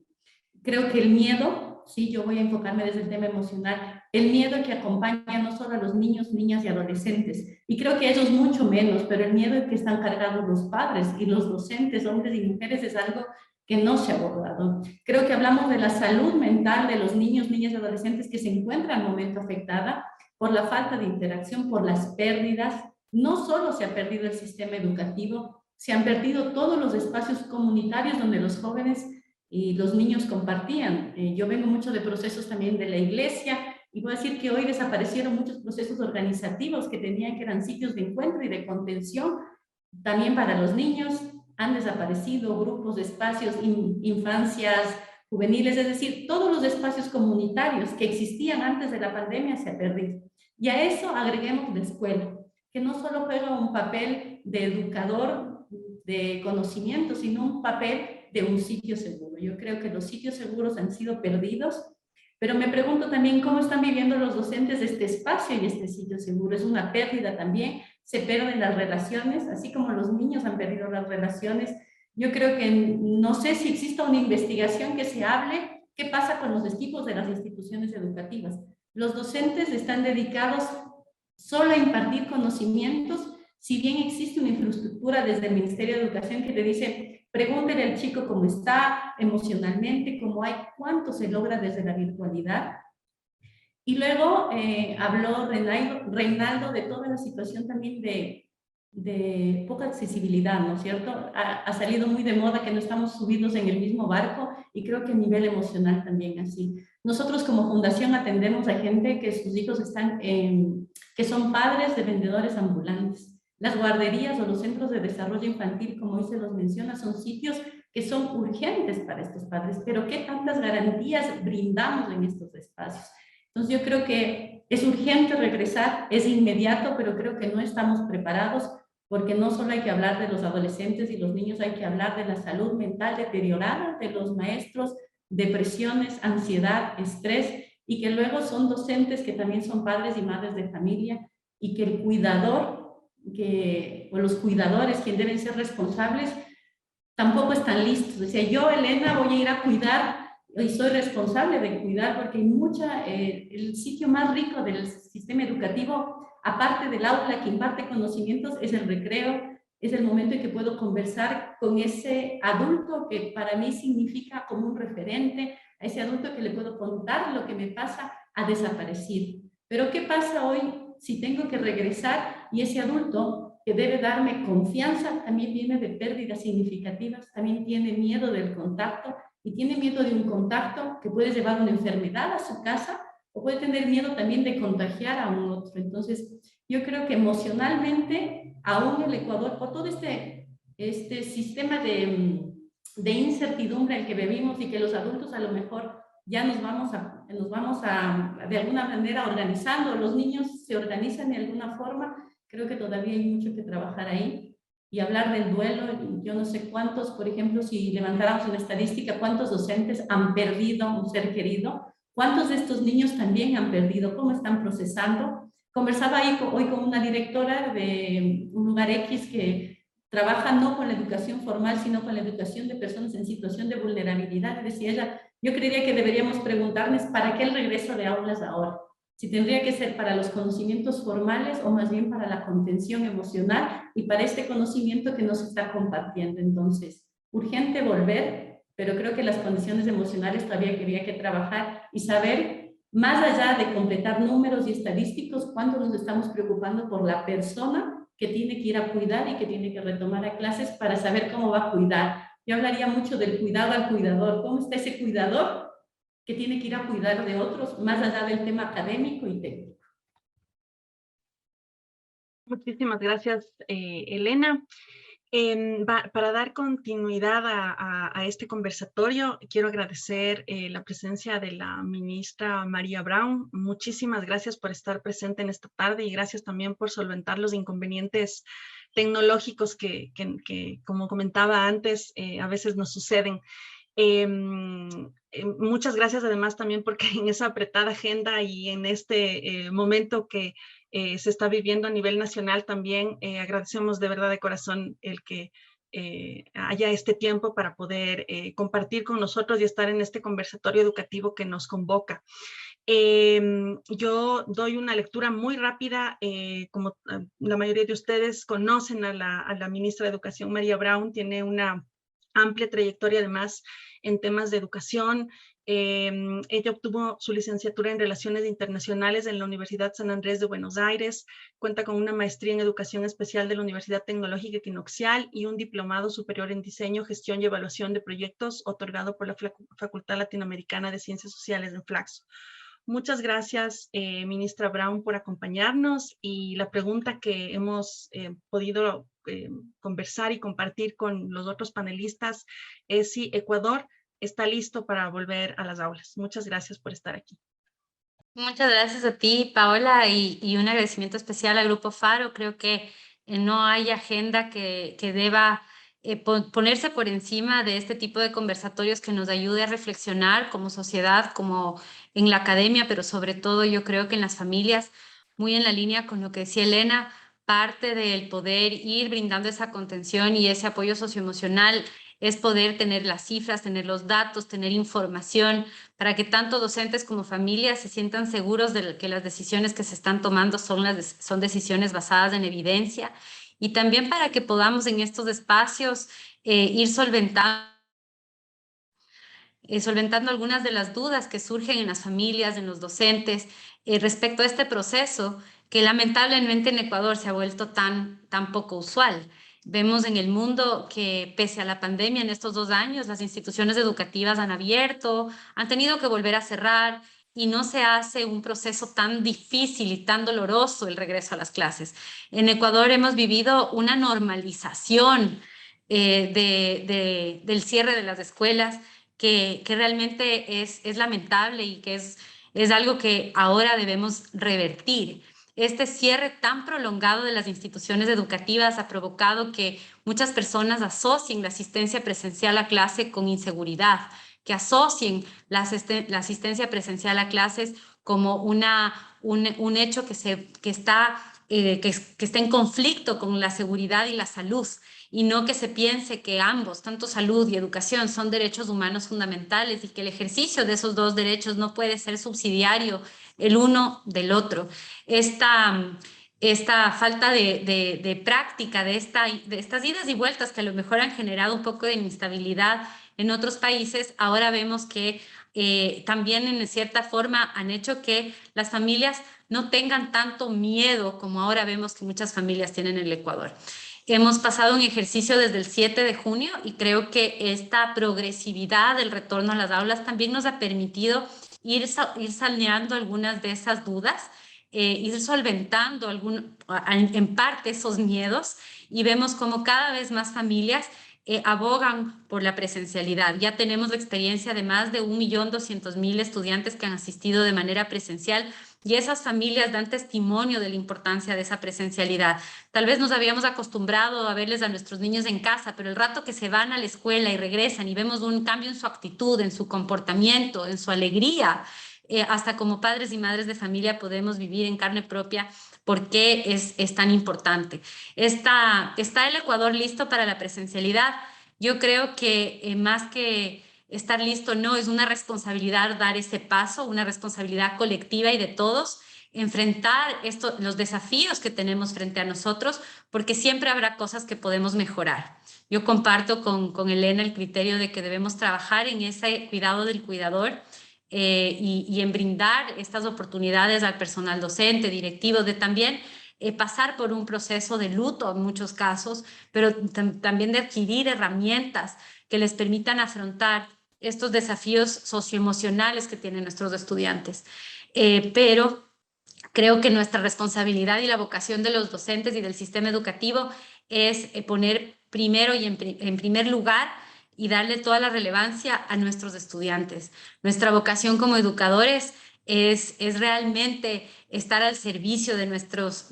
E: Creo que el miedo, sí, yo voy a enfocarme desde el tema emocional, el miedo que acompaña no solo a los niños, niñas y adolescentes, y creo que ellos mucho menos, pero el miedo que están cargados los padres y los docentes, hombres y mujeres, es algo que no se ha abordado. Creo que hablamos de la salud mental de los niños, niñas y adolescentes que se encuentran al momento afectada por la falta de interacción, por las pérdidas. No solo se ha perdido el sistema educativo, se han perdido todos los espacios comunitarios donde los jóvenes y los niños compartían. Yo vengo mucho de procesos también de la iglesia y voy a decir que hoy desaparecieron muchos procesos organizativos que tenían que eran sitios de encuentro y de contención también para los niños. Han desaparecido grupos de espacios, infancias, juveniles, es decir, todos los espacios comunitarios que existían antes de la pandemia se han perdido. Y a eso agreguemos la escuela, que no solo juega un papel de educador de conocimiento, sino un papel de un sitio seguro. Yo creo que los sitios seguros han sido perdidos, pero me pregunto también cómo están viviendo los docentes de este espacio y este sitio seguro. Es una pérdida también, se pierden las relaciones, así como los niños han perdido las relaciones. Yo creo que no sé si exista una investigación que se hable qué pasa con los equipos de las instituciones educativas. Los docentes están dedicados solo a impartir conocimientos, si bien existe una infraestructura desde el Ministerio de Educación que te dice, pregúntele al chico cómo está emocionalmente, cómo hay, cuánto se logra desde la virtualidad. Y luego habló Reinaldo de toda la situación también de poca accesibilidad, ¿no es cierto? Ha salido muy de moda que no estamos subidos en el mismo barco y creo que a nivel emocional también así. Nosotros como fundación atendemos a gente que sus hijos están que son padres de vendedores ambulantes. Las guarderías o los centros de desarrollo infantil, como hoy se los menciona, son sitios que son urgentes para estos padres, pero ¿qué tantas garantías brindamos en estos espacios? Entonces yo creo que es urgente regresar, es inmediato, pero creo que no estamos preparados porque no solo hay que hablar de los adolescentes y los niños, hay que hablar de la salud mental deteriorada de los maestros, depresiones, ansiedad, estrés, y que luego son docentes que también son padres y madres de familia, y que el cuidador, o los cuidadores, quienes deben ser responsables, tampoco están listos. Decía, yo, Elena, voy a ir a cuidar y soy responsable de cuidar porque hay el sitio más rico del sistema educativo, aparte del aula que imparte conocimientos, es el recreo, es el momento en que puedo conversar con ese adulto que para mí significa como un referente, a ese adulto que le puedo contar lo que me pasa, ha desaparecido. Pero ¿qué pasa hoy si tengo que regresar y ese adulto que debe darme confianza, también viene de pérdidas significativas, también tiene miedo del contacto y tiene miedo de un contacto que puede llevar una enfermedad a su casa o puede tener miedo también de contagiar a un otro. Entonces, yo creo que emocionalmente, aún el Ecuador, por todo este sistema de incertidumbre en el que vivimos y que los adultos a lo mejor ya nos vamos a de alguna manera organizando, los niños se organizan de alguna forma, creo que todavía hay mucho que trabajar ahí. Y hablar del duelo, yo no sé cuántos, por ejemplo, si levantáramos una estadística, cuántos docentes han perdido un ser querido, cuántos de estos niños también han perdido, cómo están procesando. Conversaba hoy con una directora de un lugar X que trabaja no con la educación formal, sino con la educación de personas en situación de vulnerabilidad. Decía ella, yo creería que deberíamos preguntarnos para qué el regreso de aulas ahora. Si tendría que ser para los conocimientos formales o más bien para la contención emocional y para este conocimiento que nos está compartiendo. Entonces, urgente volver, pero creo que las condiciones emocionales todavía habría que trabajar y saber, más allá de completar números y estadísticos, cuánto nos estamos preocupando por la persona que tiene que ir a cuidar y que tiene que retomar a clases para saber cómo va a cuidar. Yo hablaría mucho del cuidado al cuidador. ¿Cómo está ese cuidador que tiene que ir a cuidar de otros, más allá del tema académico y técnico?
A: Muchísimas gracias, Elena. Para dar continuidad a este conversatorio, quiero agradecer la presencia de la ministra María Brown. Muchísimas gracias por estar presente en esta tarde y gracias también por solventar los inconvenientes tecnológicos que como comentaba antes, a veces nos suceden. Muchas gracias además también porque en esa apretada agenda y en este momento que se está viviendo a nivel nacional también agradecemos de verdad de corazón el que haya este tiempo para poder compartir con nosotros y estar en este conversatorio educativo que nos convoca. Yo doy una lectura muy rápida, como la mayoría de ustedes conocen a la ministra de Educación, María Brown, tiene una amplia trayectoria además en temas de educación. Ella obtuvo su licenciatura en Relaciones Internacionales en la Universidad San Andrés de Buenos Aires, cuenta con una maestría en Educación Especial de la Universidad Tecnológica Equinoccial y un diplomado superior en Diseño, Gestión y Evaluación de Proyectos otorgado por la Facultad Latinoamericana de Ciencias Sociales en Flaxo. Muchas gracias, ministra Brown, por acompañarnos y la pregunta que hemos podido conversar y compartir con los otros panelistas es si Ecuador está listo para volver a las aulas. Muchas gracias por estar aquí.
F: Muchas gracias a ti, Paola, y un agradecimiento especial al Grupo Faro. Creo que no hay agenda que deba ponerse por encima de este tipo de conversatorios que nos ayude a reflexionar como sociedad, como en la academia, pero sobre todo yo creo que en las familias, muy en la línea con lo que decía Elena, parte del poder ir brindando esa contención y ese apoyo socioemocional es poder tener las cifras, tener los datos, tener información, para que tanto docentes como familias se sientan seguros de que las decisiones que se están tomando son decisiones basadas en evidencia, y también para que podamos en estos espacios ir solventando algunas de las dudas que surgen en las familias, en los docentes, respecto a este proceso que lamentablemente en Ecuador se ha vuelto tan poco usual. Vemos en el mundo que pese a la pandemia en estos 2 años, las instituciones educativas han abierto, han tenido que volver a cerrar y no se hace un proceso tan difícil y tan doloroso el regreso a las clases. En Ecuador hemos vivido una normalización del cierre de las escuelas que realmente es lamentable y que es algo que ahora debemos revertir. Este cierre tan prolongado de las instituciones educativas ha provocado que muchas personas asocien la asistencia presencial a clase con inseguridad, que asocien la asistencia presencial a clases como un hecho que está en conflicto con la seguridad y la salud, y no que se piense que ambos, tanto salud y educación, son derechos humanos fundamentales y que el ejercicio de esos 2 derechos no puede ser subsidiario el uno del otro. Esta falta de práctica, de estas idas y vueltas que a lo mejor han generado un poco de inestabilidad en otros países, ahora vemos que también en cierta forma han hecho que las familias no tengan tanto miedo como ahora vemos que muchas familias tienen en el Ecuador. Hemos pasado un ejercicio desde el 7 de junio y creo que esta progresividad del retorno a las aulas también nos ha permitido ir saneando algunas de esas dudas, ir solventando en parte esos miedos, y vemos como cada vez más familias abogan por la presencialidad. Ya tenemos la experiencia de más de 1.200.000 estudiantes que han asistido de manera presencial, y esas familias dan testimonio de la importancia de esa presencialidad. Tal vez nos habíamos acostumbrado a verles a nuestros niños en casa, pero el rato que se van a la escuela y regresan y vemos un cambio en su actitud, en su comportamiento, en su alegría, hasta como padres y madres de familia podemos vivir en carne propia por qué es tan importante. ¿Está el Ecuador listo para la presencialidad? Yo creo que más que estar listo, no, es una responsabilidad dar ese paso, una responsabilidad colectiva y de todos, enfrentar los desafíos que tenemos frente a nosotros, porque siempre habrá cosas que podemos mejorar. Yo comparto con Elena el criterio de que debemos trabajar en ese cuidado del cuidador, y en brindar estas oportunidades al personal docente, directivo, de también pasar por un proceso de luto en muchos casos, pero también de adquirir herramientas que les permitan afrontar estos desafíos socioemocionales que tienen nuestros estudiantes. Pero creo que nuestra responsabilidad y la vocación de los docentes y del sistema educativo es poner primero y en primer lugar y darle toda la relevancia a nuestros estudiantes. Nuestra vocación como educadores es realmente estar al servicio de nuestros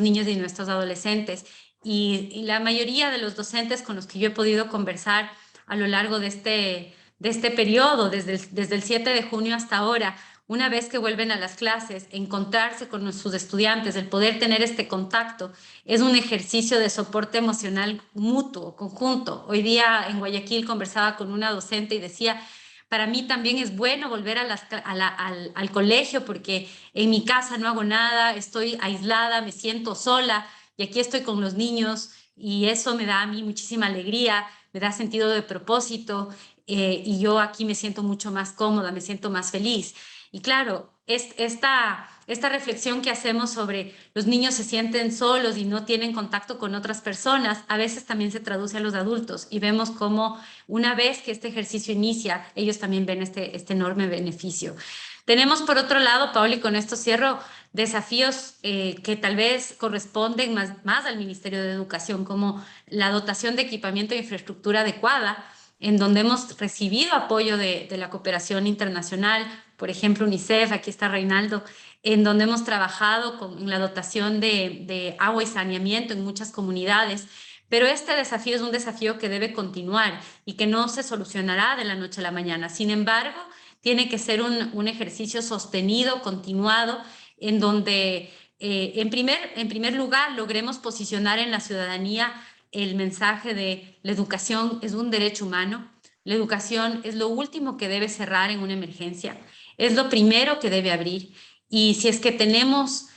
F: niños y nuestros adolescentes. Y la mayoría de los docentes con los que yo he podido conversar a lo largo de este periodo, desde el 7 de junio hasta ahora, una vez que vuelven a las clases, encontrarse con sus estudiantes, el poder tener este contacto, es un ejercicio de soporte emocional mutuo, conjunto. Hoy día en Guayaquil conversaba con una docente y decía, para mí también es bueno volver al colegio porque en mi casa no hago nada, estoy aislada, me siento sola y aquí estoy con los niños y eso me da a mí muchísima alegría, me da sentido de propósito, y yo aquí me siento mucho más cómoda, me siento más feliz. Y claro, esta reflexión que hacemos sobre los niños se sienten solos y no tienen contacto con otras personas, a veces también se traduce a los adultos y vemos cómo una vez que este ejercicio inicia, ellos también ven este enorme beneficio. Tenemos por otro lado, Paola, y con esto cierro, desafíos que tal vez corresponden más al Ministerio de Educación, como la dotación de equipamiento e infraestructura adecuada, en donde hemos recibido apoyo de la cooperación internacional, por ejemplo, UNICEF, aquí está Reinaldo, en donde hemos trabajado en la dotación de agua y saneamiento en muchas comunidades. Pero este desafío es un desafío que debe continuar y que no se solucionará de la noche a la mañana. Sin embargo, tiene que ser un ejercicio sostenido, continuado, en donde, en primer lugar, logremos posicionar en la ciudadanía el mensaje de la educación es un derecho humano, la educación es lo último que debe cerrar en una emergencia, es lo primero que debe abrir. Y si es que tenemos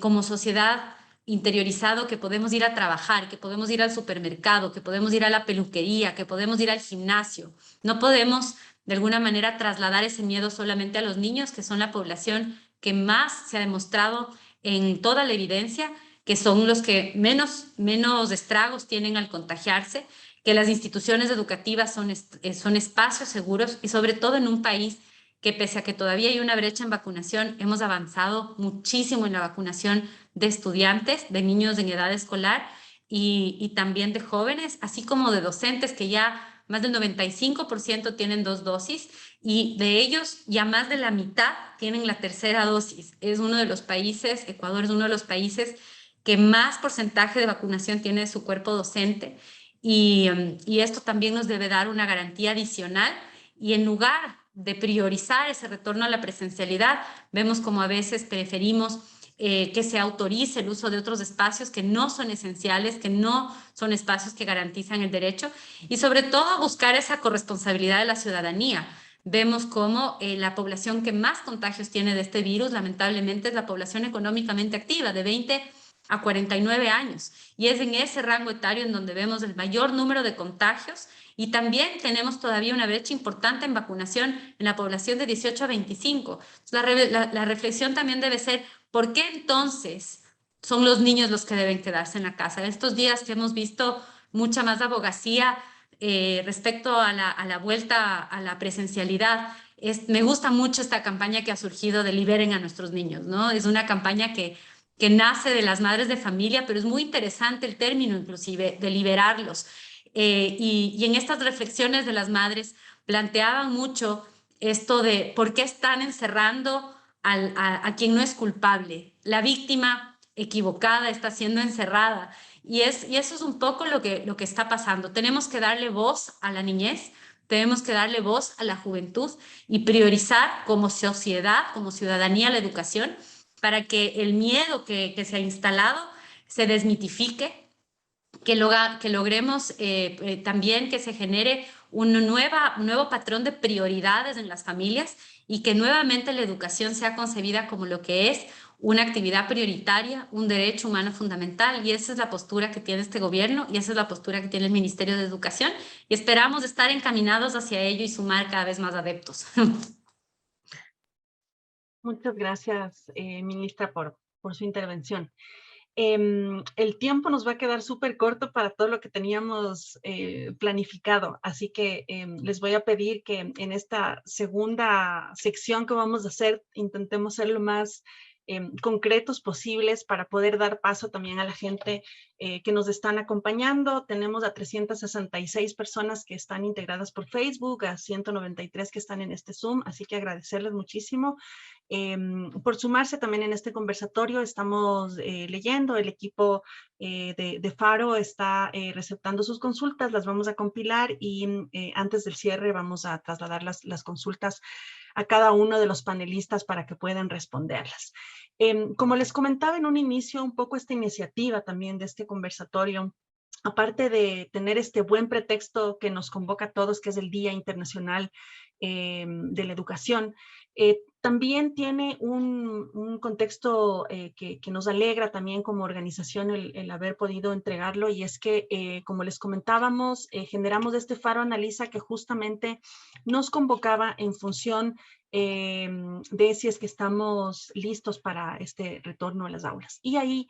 F: como sociedad interiorizado que podemos ir a trabajar, que podemos ir al supermercado, que podemos ir a la peluquería, que podemos ir al gimnasio, no podemos de alguna manera trasladar ese miedo solamente a los niños, que son la población que más se ha demostrado en toda la evidencia que son los que menos estragos tienen al contagiarse, que las instituciones educativas son espacios seguros y sobre todo en un país que pese a que todavía hay una brecha en vacunación, hemos avanzado muchísimo en la vacunación de estudiantes, de niños en edad escolar y también de jóvenes, así como de docentes que ya más del 95% tienen 2 dosis y de ellos ya más de la mitad tienen la tercera dosis. Es uno de los países, Ecuador es uno de los países que más porcentaje de vacunación tiene de su cuerpo docente y esto también nos debe dar una garantía adicional y en lugar de priorizar ese retorno a la presencialidad, vemos como a veces preferimos que se autorice el uso de otros espacios que no son esenciales, que no son espacios que garantizan el derecho y sobre todo buscar esa corresponsabilidad de la ciudadanía. Vemos cómo la población que más contagios tiene de este virus, lamentablemente, es la población económicamente activa, de 20 a 49 años. Y es en ese rango etario en donde vemos el mayor número de contagios y también tenemos todavía una brecha importante en vacunación en la población de 18 a 25. La reflexión también debe ser, ¿por qué entonces son los niños los que deben quedarse en la casa? En estos días que hemos visto mucha más abogacía respecto a la vuelta a la presencialidad, me gusta mucho esta campaña que ha surgido de Liberen a nuestros niños, ¿no? Es una campaña que nace de las madres de familia, pero es muy interesante el término inclusive de liberarlos. Y en estas reflexiones de las madres planteaban mucho esto de por qué están encerrando a quien no es culpable. La víctima equivocada está siendo encerrada. Y eso es un poco lo que está pasando. Tenemos que darle voz a la niñez, tenemos que darle voz a la juventud y priorizar como sociedad, como ciudadanía, la educación para que el miedo que se ha instalado se desmitifique, que logremos también que se genere un nuevo patrón de prioridades en las familias y que nuevamente la educación sea concebida como lo que es una actividad prioritaria, un derecho humano fundamental, y esa es la postura que tiene este gobierno y esa es la postura que tiene el Ministerio de Educación y esperamos estar encaminados hacia ello y sumar cada vez más adeptos.
A: Muchas gracias, ministra, por su intervención. El tiempo nos va a quedar súper corto para todo lo que teníamos planificado, así que les voy a pedir que en esta segunda sección que vamos a hacer, intentemos ser lo más concretos posibles para poder dar paso también a la gente que nos están acompañando. Tenemos a 366 personas que están integradas por Facebook, a 193 que están en este Zoom, así que agradecerles muchísimo. Por sumarse también en este conversatorio. Estamos leyendo, el equipo de Faro está receptando sus consultas, las vamos a compilar y antes del cierre vamos a trasladar las consultas a cada uno de los panelistas para que puedan responderlas. Como les comentaba en un inicio, un poco esta iniciativa también de este conversatorio, aparte de tener este buen pretexto que nos convoca a todos, que es el Día Internacional de la Educación, también tiene un contexto que nos alegra también como organización el haber podido entregarlo, y es que, como les comentábamos, generamos este Faro Analiza que justamente nos convocaba en función de si es que estamos listos para este retorno a las aulas. Y ahí,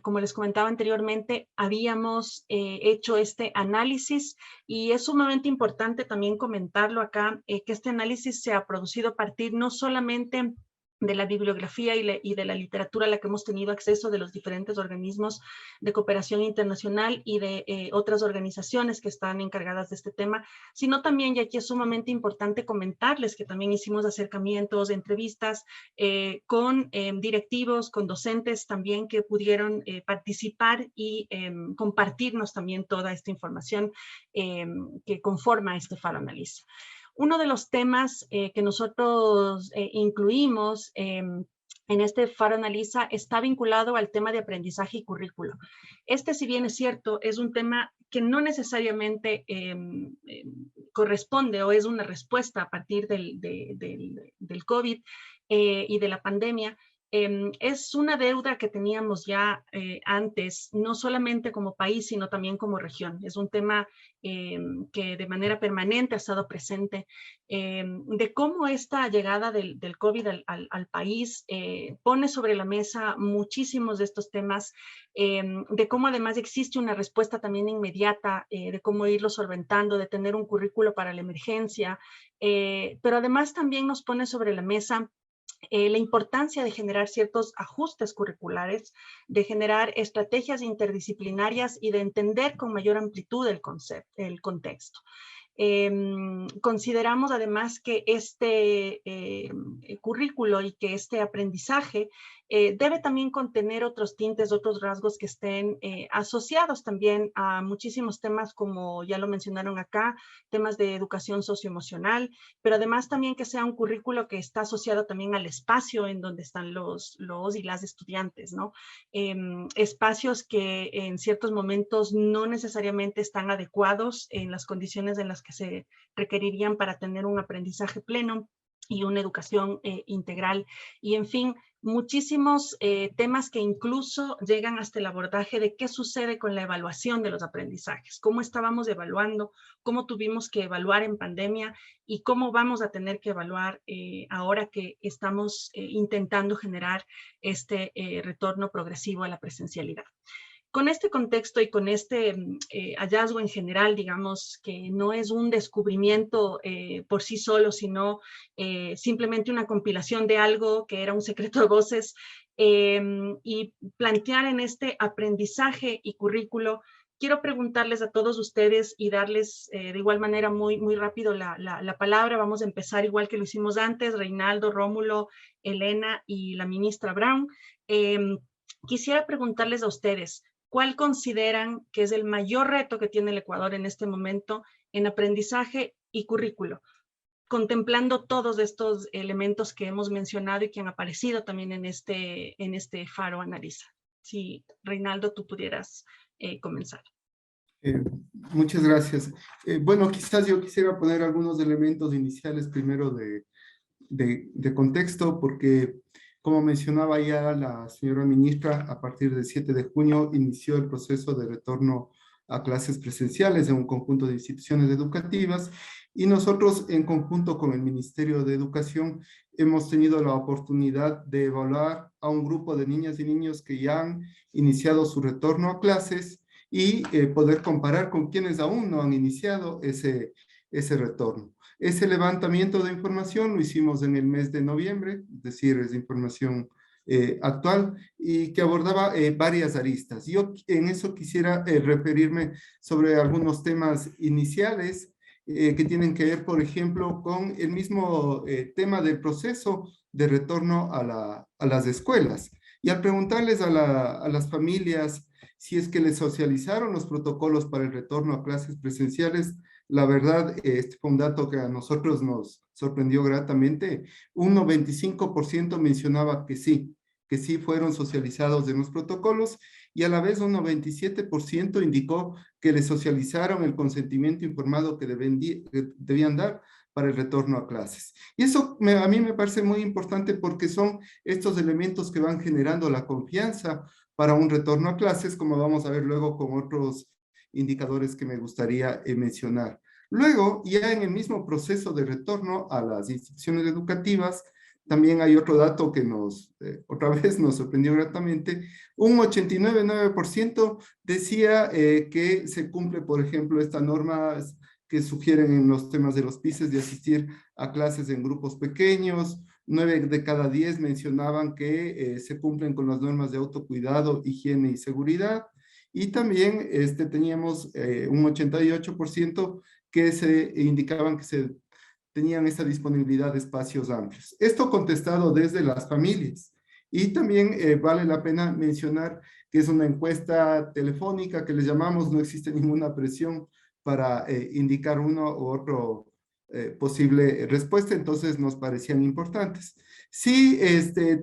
A: como les comentaba anteriormente, habíamos hecho este análisis y es sumamente importante también comentarlo acá, que este análisis se ha producido a partir no solamente de la bibliografía y de la literatura a la que hemos tenido acceso de los diferentes organismos de cooperación internacional y de otras organizaciones que están encargadas de este tema, sino también, y aquí es sumamente importante comentarles que también hicimos acercamientos, entrevistas con directivos, con docentes también que pudieron participar y compartirnos también toda esta información que conforma este Faro Analiza. Uno de los temas que nosotros incluimos en este Faro Analiza está vinculado al tema de aprendizaje y currículo. Este, si bien es cierto, es un tema que no necesariamente corresponde o es una respuesta a partir del COVID y de la pandemia. Es una deuda que teníamos ya antes, no solamente como país, sino también como región. Es un tema que de manera permanente ha estado presente, de cómo esta llegada del COVID al país pone sobre la mesa muchísimos de estos temas, de cómo además existe una respuesta también inmediata, de cómo irlo solventando, de tener un currículo para la emergencia, pero además también nos pone sobre la mesa la importancia de generar ciertos ajustes curriculares, de generar estrategias interdisciplinarias y de entender con mayor amplitud el contexto. Consideramos además que este currículo y que este aprendizaje debe también contener otros tintes, otros rasgos que estén asociados también a muchísimos temas, como ya lo mencionaron acá, temas de educación socioemocional, pero además también que sea un currículo que está asociado también al espacio en donde están los y las estudiantes, ¿no? Espacios que en ciertos momentos no necesariamente están adecuados en las condiciones en las que se requerirían para tener un aprendizaje pleno. y una educación integral. Y en fin, muchísimos temas que incluso llegan hasta el abordaje de qué sucede con la evaluación de los aprendizajes, cómo estábamos evaluando, cómo tuvimos que evaluar en pandemia y cómo vamos a tener que evaluar ahora que estamos intentando generar este retorno progresivo a la presencialidad. Con este contexto y con este hallazgo en general, digamos que no es un descubrimiento por sí solo, sino simplemente una compilación de algo que era un secreto de voces, y plantear en este aprendizaje y currículo, quiero preguntarles a todos ustedes y darles de igual manera muy rápido la palabra. Vamos a empezar igual que lo hicimos antes, Reinaldo, Rómulo, Elena y la ministra Brown. Quisiera preguntarles a ustedes, ¿cuál consideran que es el mayor reto que tiene el Ecuador en este momento en aprendizaje y currículo? Contemplando todos estos elementos que hemos mencionado y que han aparecido también en este Faro Analiza. Si, Reinaldo, tú pudieras comenzar.
C: Muchas gracias. Bueno, quizás yo quisiera poner algunos elementos iniciales primero de contexto, porque como mencionaba ya la señora ministra, a partir del 7 de junio inició el proceso de retorno a clases presenciales en un conjunto de instituciones educativas, y nosotros en conjunto con el Ministerio de Educación hemos tenido la oportunidad de evaluar a un grupo de niñas y niños que ya han iniciado su retorno a clases y poder comparar con quienes aún no han iniciado ese retorno. Ese levantamiento de información lo hicimos en el mes de noviembre, es decir, es información actual y que abordaba varias aristas. Yo en eso quisiera referirme sobre algunos temas iniciales que tienen que ver, por ejemplo, con el mismo tema del proceso de retorno a las escuelas. Y al preguntarles a las familias si es que les socializaron los protocolos para el retorno a clases presenciales, la verdad, este fue un dato que a nosotros nos sorprendió gratamente. Un 95% mencionaba que sí fueron socializados en los protocolos, y a la vez un 97% indicó que les socializaron el consentimiento informado que debían dar para el retorno a clases. Y eso a mí me parece muy importante, porque son estos elementos que van generando la confianza para un retorno a clases, como vamos a ver luego con otros indicadores que me gustaría mencionar. Luego, ya en el mismo proceso de retorno a las instituciones educativas, también hay otro dato que otra vez nos sorprendió gratamente. Un 89,9% decía que se cumple, por ejemplo, esta norma que sugieren en los temas de los PICES de asistir a clases en grupos pequeños. 9 de cada 10 mencionaban que se cumplen con las normas de autocuidado, higiene y seguridad. Y también teníamos un 88% que se indicaban que se tenían esta disponibilidad de espacios amplios. Esto contestado desde las familias. Y también vale la pena mencionar que es una encuesta telefónica que les llamamos, no existe ninguna presión para indicar uno u otro posible respuesta, entonces nos parecían importantes. Sí,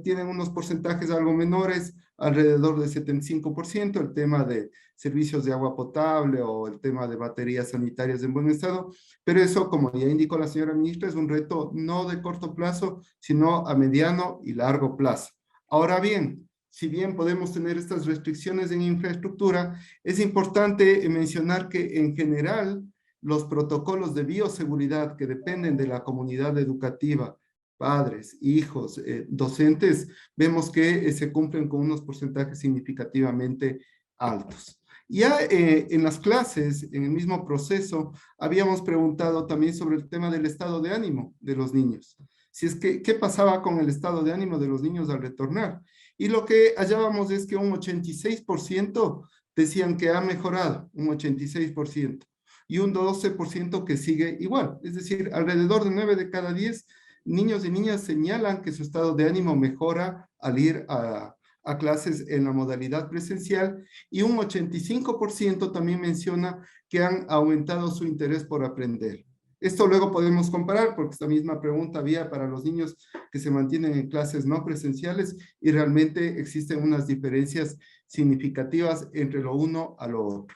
C: tienen unos porcentajes algo menores, alrededor del 75%, el tema de servicios de agua potable o el tema de baterías sanitarias en buen estado, pero eso, como ya indicó la señora ministra, es un reto no de corto plazo, sino a mediano y largo plazo. Ahora bien, si bien podemos tener estas restricciones en infraestructura, es importante mencionar que en general los protocolos de bioseguridad que dependen de la comunidad educativa, padres, hijos, docentes, vemos que se cumplen con unos porcentajes significativamente altos. Ya en las clases, en el mismo proceso, habíamos preguntado también sobre el tema del estado de ánimo de los niños. Si es que, ¿qué pasaba con el estado de ánimo de los niños al retornar? Y lo que hallábamos es que un 86% decían que ha mejorado, un 86%, y un 12% que sigue igual. Es decir, alrededor de 9 de cada 10 niños y niñas señalan que su estado de ánimo mejora al ir a clases en la modalidad presencial, y un 85% también menciona que han aumentado su interés por aprender. Esto luego podemos comparar, porque esta misma pregunta había para los niños que se mantienen en clases no presenciales, y realmente existen unas diferencias significativas entre lo uno a lo otro.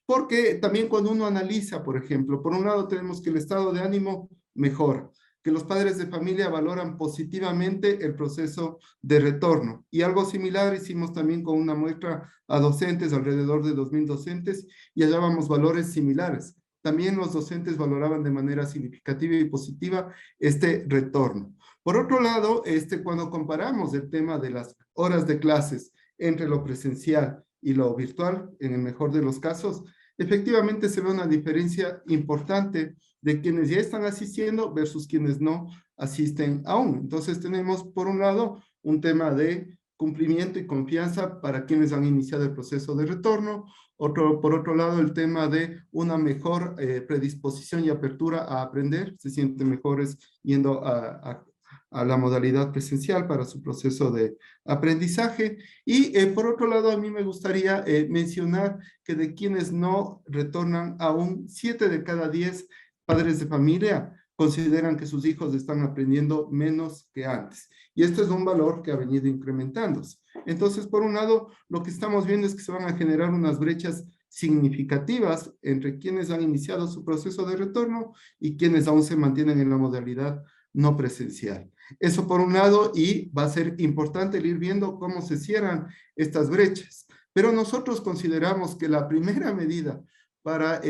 C: Porque también cuando uno analiza, por ejemplo, por un lado tenemos que el estado de ánimo mejora, que los padres de familia valoran positivamente el proceso de retorno. Y algo similar hicimos también con una muestra a docentes, alrededor de 2000 docentes, y hallábamos valores similares. También los docentes valoraban de manera significativa y positiva este retorno. Por otro lado, cuando comparamos el tema de las horas de clases entre lo presencial y lo virtual, en el mejor de los casos, efectivamente se ve una diferencia importante de quienes ya están asistiendo versus quienes no asisten aún. Entonces tenemos, por un lado, un tema de cumplimiento y confianza para quienes han iniciado el proceso de retorno. Por otro lado, el tema de una mejor predisposición y apertura a aprender. Se sienten mejores yendo a la modalidad presencial para su proceso de aprendizaje. Y por otro lado, a mí me gustaría mencionar que de quienes no retornan aún, 7 de cada 10 padres de familia consideran que sus hijos están aprendiendo menos que antes. Y esto es un valor que ha venido incrementándose. Entonces, por un lado, lo que estamos viendo es que se van a generar unas brechas significativas entre quienes han iniciado su proceso de retorno y quienes aún se mantienen en la modalidad no presencial. Eso por un lado, y va a ser importante el ir viendo cómo se cierran estas brechas. Pero nosotros consideramos que la primera medida para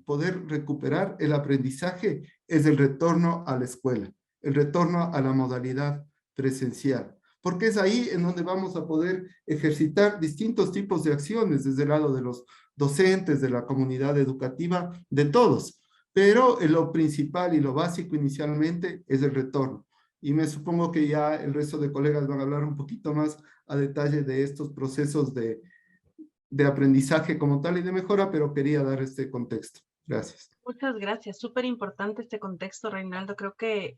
C: poder recuperar el aprendizaje es el retorno a la escuela, el retorno a la modalidad presencial, porque es ahí en donde vamos a poder ejercitar distintos tipos de acciones desde el lado de los docentes, de la comunidad educativa, de todos. Pero lo principal y lo básico inicialmente es el retorno. Y me supongo que ya el resto de colegas van a hablar un poquito más a detalle de estos procesos de aprendizaje como tal y de mejora, pero quería dar este contexto. Gracias.
A: Muchas gracias. Súper importante este contexto, Reinaldo. Creo que,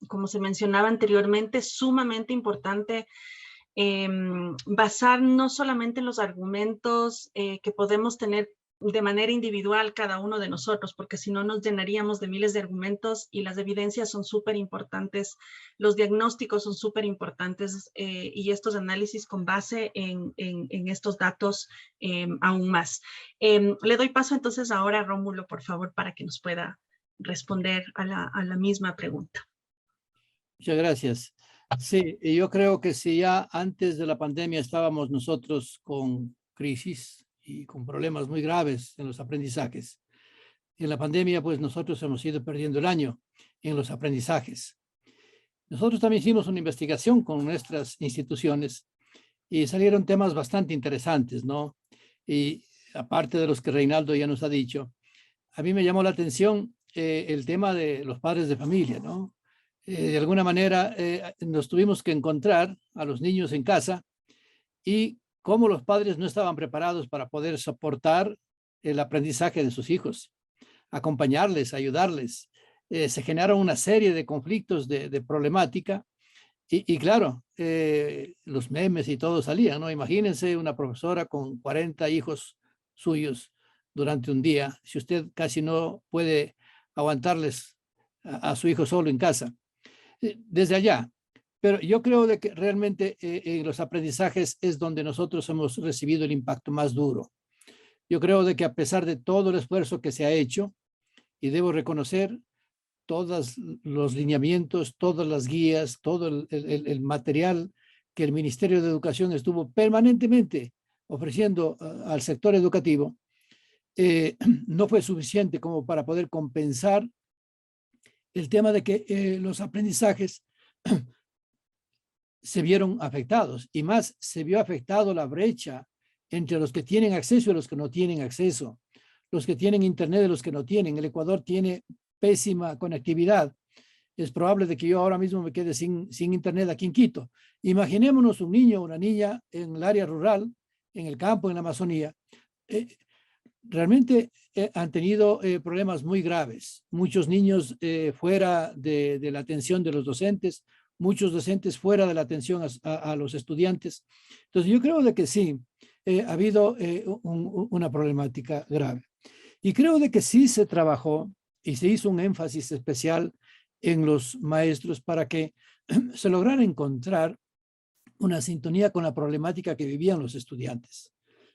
A: como se mencionaba anteriormente, es sumamente importante basar no solamente en los argumentos que podemos tener de manera individual cada uno de nosotros, porque si no nos llenaríamos de miles de argumentos, y las evidencias son súper importantes, los diagnósticos son súper importantes, y estos análisis con base en estos datos aún más. Le doy paso entonces ahora a Rómulo, por favor, para que nos pueda responder a la misma pregunta.
D: Muchas gracias. Sí, yo creo que si ya antes de la pandemia estábamos nosotros con crisis y con problemas muy graves en los aprendizajes, en la pandemia pues nosotros hemos ido perdiendo el año en los aprendizajes. Nosotros también hicimos una investigación con nuestras instituciones y salieron temas bastante interesantes, ¿no? Y aparte de los que Reinaldo ya nos ha dicho, a mí me llamó la atención el tema de los padres de familia, ¿no? De alguna manera nos tuvimos que encontrar a los niños en casa y cómo los padres no estaban preparados para poder soportar el aprendizaje de sus hijos, acompañarles, ayudarles. Se generaron una serie de conflictos de problemática y claro, los memes y todo salían, ¿no? Imagínense una profesora con 40 hijos suyos durante un día, si usted casi no puede aguantarles a su hijo solo en casa. Desde allá. Pero yo creo de que realmente en los aprendizajes es donde nosotros hemos recibido el impacto más duro. Yo creo de que a pesar de todo el esfuerzo que se ha hecho, y debo reconocer todos los lineamientos, todas las guías, todo el material que el Ministerio de Educación estuvo permanentemente ofreciendo al sector educativo, no fue suficiente como para poder compensar el tema de que los aprendizajes se vieron afectados, y más se vio afectado la brecha entre los que tienen acceso y los que no tienen acceso, los que tienen internet y los que no tienen. El Ecuador tiene pésima conectividad. Es probable de que yo ahora mismo me quede sin internet aquí en Quito. Imaginémonos un niño o una niña en el área rural, en el campo, en la Amazonía. Realmente han tenido problemas muy graves. Muchos niños fuera de la atención de los docentes, muchos docentes fuera de la atención a los estudiantes. Entonces yo creo de que sí, ha habido una problemática grave. Y creo de que sí se trabajó y se hizo un énfasis especial en los maestros para que se lograra encontrar una sintonía con la problemática que vivían los estudiantes.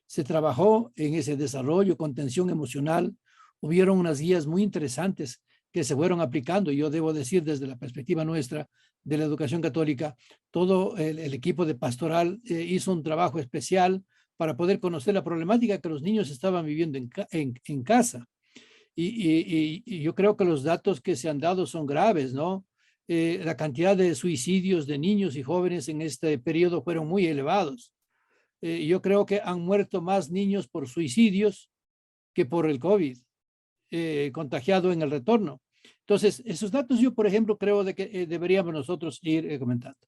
D: Se trabajó en ese desarrollo, contención emocional, hubieron unas guías muy interesantes que se fueron aplicando. Yo debo decir, desde la perspectiva nuestra de la educación católica, todo el equipo de pastoral hizo un trabajo especial para poder conocer la problemática que los niños estaban viviendo en casa. Y yo creo que los datos que se han dado son graves, ¿no? La cantidad de suicidios de niños y jóvenes en este periodo fueron muy elevados. Yo creo que han muerto más niños por suicidios que por el COVID, contagiado en el retorno. Entonces, esos datos yo, por ejemplo, creo de que deberíamos nosotros ir comentando.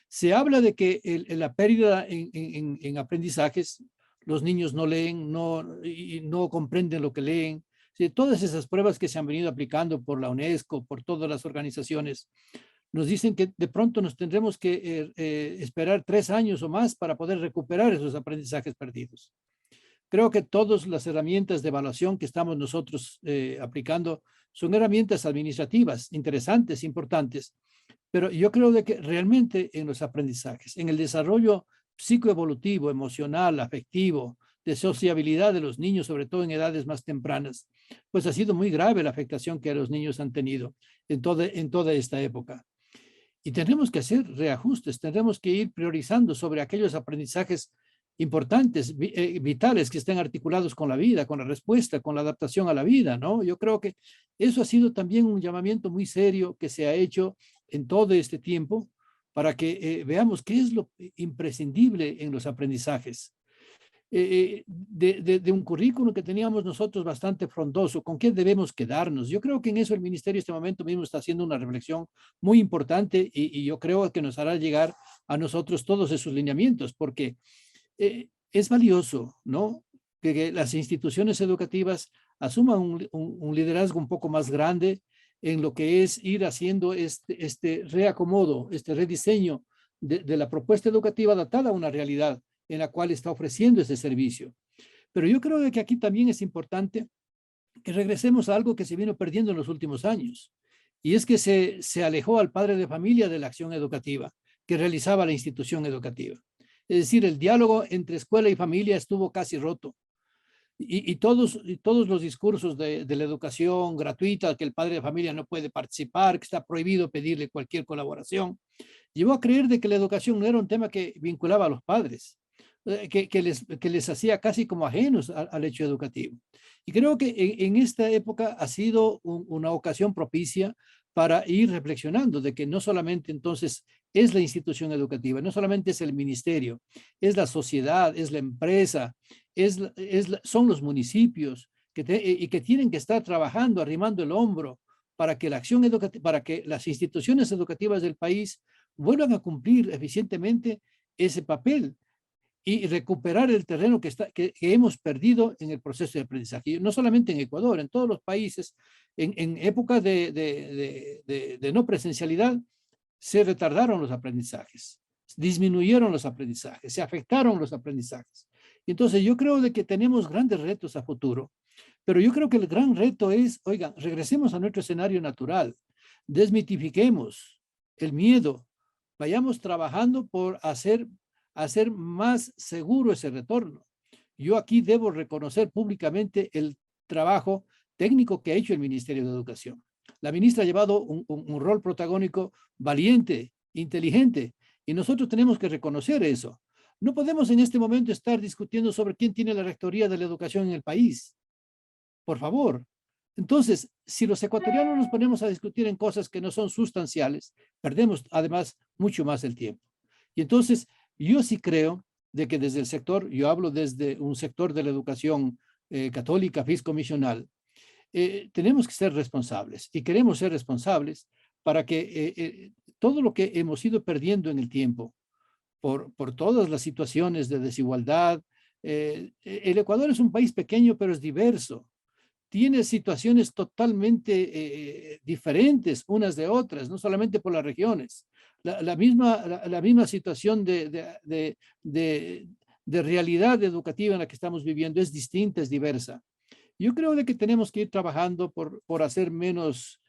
D: Se habla de que la pérdida en aprendizajes, los niños no leen, y no comprenden lo que leen. Sí, todas esas pruebas que se han venido aplicando por la UNESCO, por todas las organizaciones, nos dicen que de pronto nos tendremos que esperar 3 años o más para poder recuperar esos aprendizajes perdidos. Creo que todas las herramientas de evaluación que estamos nosotros aplicando son herramientas administrativas interesantes, importantes, pero yo creo de que realmente en los aprendizajes, en el desarrollo psicoevolutivo, emocional, afectivo, de sociabilidad de los niños, sobre todo en edades más tempranas, pues ha sido muy grave la afectación que los niños han tenido en toda esta época. Y tenemos que hacer reajustes, tendremos que ir priorizando sobre aquellos aprendizajes importantes, vitales, que estén articulados con la vida, con la respuesta, con la adaptación a la vida, ¿no? Yo creo que eso ha sido también un llamamiento muy serio que se ha hecho en todo este tiempo para que veamos qué es lo imprescindible en los aprendizajes. De un currículo que teníamos nosotros bastante frondoso, ¿con qué debemos quedarnos? Yo creo que en eso el Ministerio en este momento mismo está haciendo una reflexión muy importante y yo creo que nos hará llegar a nosotros todos esos lineamientos, porque es valioso, ¿no? Que las instituciones educativas asuman un liderazgo un poco más grande en lo que es ir haciendo este reacomodo, este rediseño de la propuesta educativa adaptada a una realidad en la cual está ofreciendo ese servicio. Pero yo creo que aquí también es importante que regresemos a algo que se vino perdiendo en los últimos años, y es que se alejó al padre de familia de la acción educativa que realizaba la institución educativa. Es decir, el diálogo entre escuela y familia estuvo casi roto. Y todos los discursos de la educación gratuita, que el padre de familia no puede participar, que está prohibido pedirle cualquier colaboración, llevó a creer de que la educación no era un tema que vinculaba a los padres, que les hacía casi como ajenos al hecho educativo. Y creo que en esta época ha sido una ocasión propicia para ir reflexionando de que no solamente entonces es la institución educativa, no solamente es el ministerio, es la sociedad, es la empresa, son los municipios y que tienen que estar trabajando, arrimando el hombro para que la acción educativa, para que las instituciones educativas del país vuelvan a cumplir eficientemente ese papel y recuperar el terreno que hemos perdido en el proceso de aprendizaje. No solamente en Ecuador, en todos los países, en época de no presencialidad, se retardaron los aprendizajes, disminuyeron los aprendizajes, se afectaron los aprendizajes. Y entonces yo creo de que tenemos grandes retos a futuro, pero yo creo que el gran reto es, oigan, regresemos a nuestro escenario natural, desmitifiquemos el miedo, vayamos trabajando por hacer más seguro ese retorno. Yo aquí debo reconocer públicamente el trabajo técnico que ha hecho el Ministerio de Educación. La ministra ha llevado un rol protagónico valiente, inteligente, y nosotros tenemos que reconocer eso. No podemos en este momento estar discutiendo sobre quién tiene la rectoría de la educación en el país. Por favor. Entonces, si los ecuatorianos nos ponemos a discutir en cosas que no son sustanciales, perdemos además mucho más el tiempo. Y entonces, yo sí creo de que desde el sector, yo hablo desde un sector de la educación católica, fiscomisional, tenemos que ser responsables y queremos ser responsables para que todo lo que hemos ido perdiendo en el tiempo por todas las situaciones de desigualdad, el Ecuador es un país pequeño pero es diverso, tiene situaciones totalmente diferentes unas de otras, no solamente por las regiones. La misma situación de realidad educativa en la que estamos viviendo es distinta, es diversa. Yo creo de que tenemos que ir trabajando por hacer menos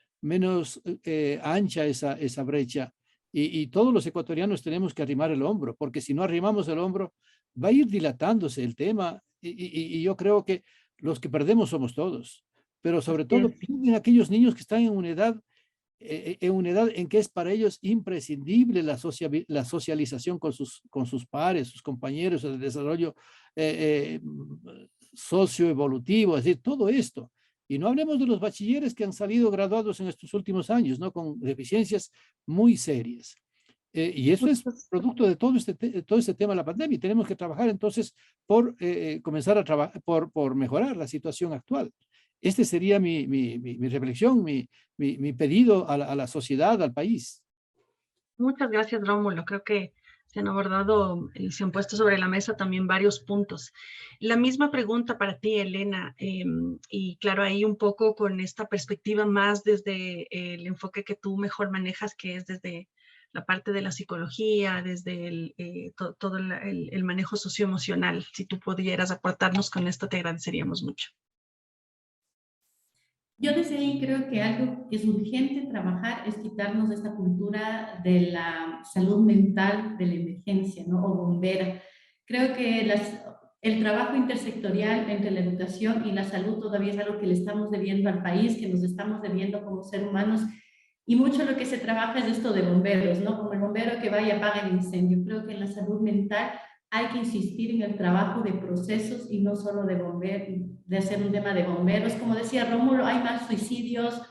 D: ancha esa brecha y todos los ecuatorianos tenemos que arrimar el hombro, porque si no arrimamos el hombro va a ir dilatándose el tema y yo creo que los que perdemos somos todos. pero sobre todo piden a aquellos niños que están en una edad en que es para ellos imprescindible la socialización con sus pares, sus compañeros, el desarrollo socioevolutivo, es decir, todo esto. Y no hablemos de los bachilleres que han salido graduados en estos últimos años, ¿no? Con deficiencias muy serias. Y eso es producto de todo este tema de la pandemia. Y tenemos que trabajar entonces por comenzar a trabajar, por mejorar la situación actual. Este sería mi reflexión, mi pedido a la sociedad, al país.
A: Muchas gracias, Rómulo. Creo que se han abordado y se han puesto sobre la mesa también varios puntos. La misma pregunta para ti, Elena, y claro, ahí un poco con esta perspectiva más desde el enfoque que tú mejor manejas, que es desde la parte de la psicología, desde todo el manejo socioemocional. Si tú pudieras aportarnos con esto, te agradeceríamos mucho.
E: Yo desde ahí creo que algo que es urgente trabajar es quitarnos esta cultura de la salud mental de la emergencia, ¿no? O bombera. Creo que el trabajo intersectorial entre la educación y la salud todavía es algo que le estamos debiendo al país, que nos estamos debiendo como seres humanos. Y mucho lo que se trabaja es esto de bomberos, ¿no? Como el bombero que va y apaga el incendio. Creo que en la salud mental hay que insistir en el trabajo de procesos y no solo de hacer un tema de bomberos. Como decía Rómulo, hay más suicidios,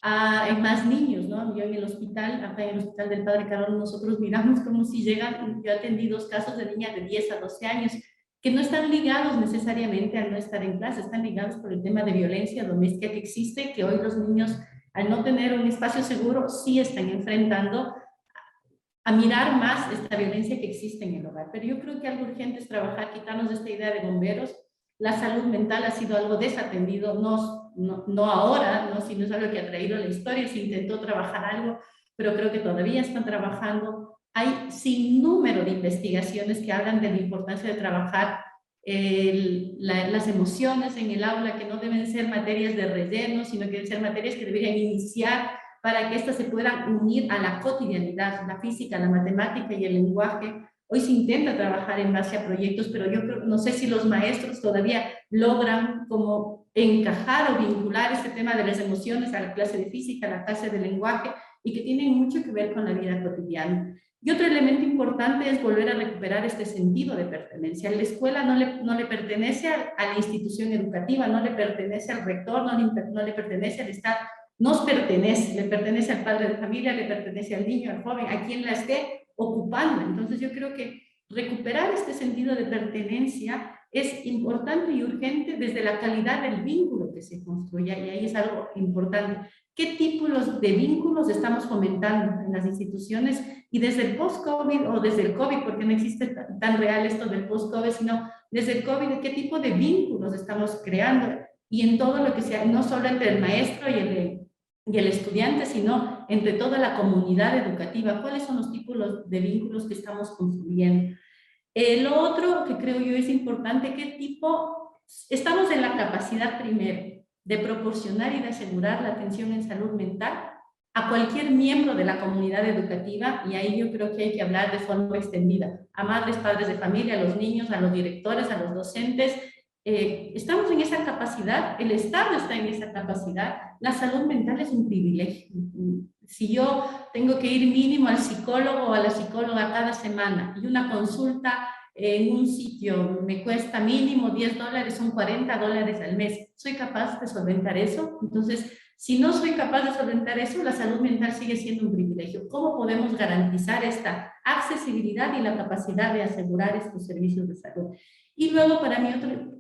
E: hay más niños, ¿no? Yo en el hospital, acá en el hospital del Padre Carol, nosotros miramos como si llegan, yo atendí 2 casos de niñas de 10 a 12 años, que no están ligados necesariamente a no estar en clase, están ligados por el tema de violencia doméstica que existe, que hoy los niños, al no tener un espacio seguro, sí están enfrentando a mirar más esta violencia que existe en el hogar. Pero yo creo que algo urgente es trabajar, quitarnos de esta idea de bomberos. La salud mental ha sido algo desatendido, no ahora, ¿no? Sino es algo que ha traído la historia, se intentó trabajar algo, pero creo que todavía están trabajando. Hay sin número de investigaciones que hablan de la importancia de trabajar las emociones en el aula, que no deben ser materias de relleno, sino que deben ser materias que deberían iniciar para que éstas se puedan unir a la cotidianidad, la física, la matemática y el lenguaje. Hoy se intenta trabajar en base a proyectos, pero yo creo, no sé si los maestros todavía logran como encajar o vincular este tema de las emociones a la clase de física, a la clase de lenguaje, y que tienen mucho que ver con la vida cotidiana. Y otro elemento importante es volver a recuperar este sentido de pertenencia. La escuela no le pertenece a la institución educativa, no le pertenece al rector, no le pertenece al Estado, nos pertenece, le pertenece al padre de familia, le pertenece al niño, al joven, a quien la esté ocupando. Entonces yo creo que recuperar este sentido de pertenencia es importante y urgente desde la calidad del vínculo que se construya, y ahí es algo importante. ¿Qué tipos de vínculos estamos fomentando en las instituciones? Y desde el post-COVID o desde el COVID, porque no existe tan real esto del post-COVID, sino desde el COVID, ¿qué tipo de vínculos estamos creando? Y en todo lo que sea, no solo entre el maestro y el estudiante, sino entre toda la comunidad educativa. ¿Cuáles son los tipos de vínculos que estamos construyendo? Lo otro que creo yo es importante, estamos en la capacidad primero de proporcionar y de asegurar la atención en salud mental a cualquier miembro de la comunidad educativa, y ahí yo creo que hay que hablar de forma extendida, a madres, padres de familia, a los niños, a los directores, a los docentes. Estamos en esa capacidad, el Estado está en esa capacidad. La salud mental es un privilegio. Si yo tengo que ir mínimo al psicólogo o a la psicóloga cada semana y una consulta en un sitio me cuesta mínimo $10, son $40 al mes, ¿soy capaz de solventar eso? Entonces, si no soy capaz de solventar eso, la salud mental sigue siendo un privilegio. ¿Cómo podemos garantizar esta accesibilidad y la capacidad de asegurar estos servicios de salud? Y luego, para mí,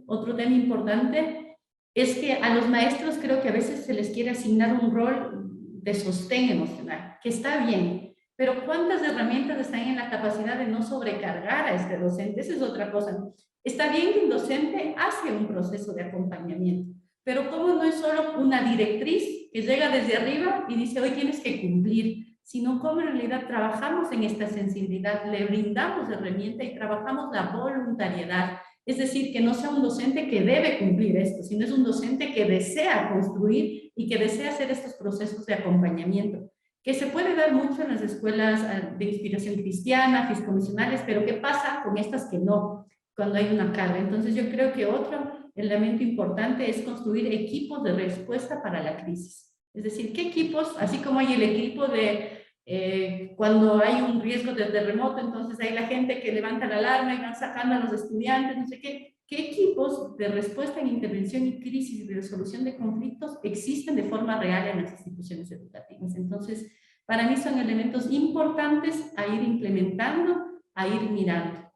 E: otro tema importante es que a los maestros creo que a veces se les quiere asignar un rol de sostén emocional, que está bien, pero ¿cuántas herramientas están en la capacidad de no sobrecargar a este docente? Esa es otra cosa. Está bien que un docente hace un proceso de acompañamiento, pero ¿cómo no es solo una directriz que llega desde arriba y dice, hoy tienes que cumplir? Sino cómo en realidad trabajamos en esta sensibilidad, le brindamos herramienta y trabajamos la voluntariedad. Es decir, que no sea un docente que debe cumplir esto, sino es un docente que desea construir y que desea hacer estos procesos de acompañamiento, que se puede dar mucho en las escuelas de inspiración cristiana, fiscomisionales, pero ¿qué pasa con estas que no? Cuando hay una carga. Entonces yo creo que otro elemento importante es construir equipos de respuesta para la crisis. Es decir, ¿qué equipos? Así como hay el equipo de cuando hay un riesgo de terremoto, entonces hay la gente que levanta la alarma y van sacando a los estudiantes, no sé qué. ¿Qué equipos de respuesta en intervención y crisis y de resolución de conflictos existen de forma real en las instituciones educativas? Entonces, para mí son elementos importantes a ir implementando, a ir mirando.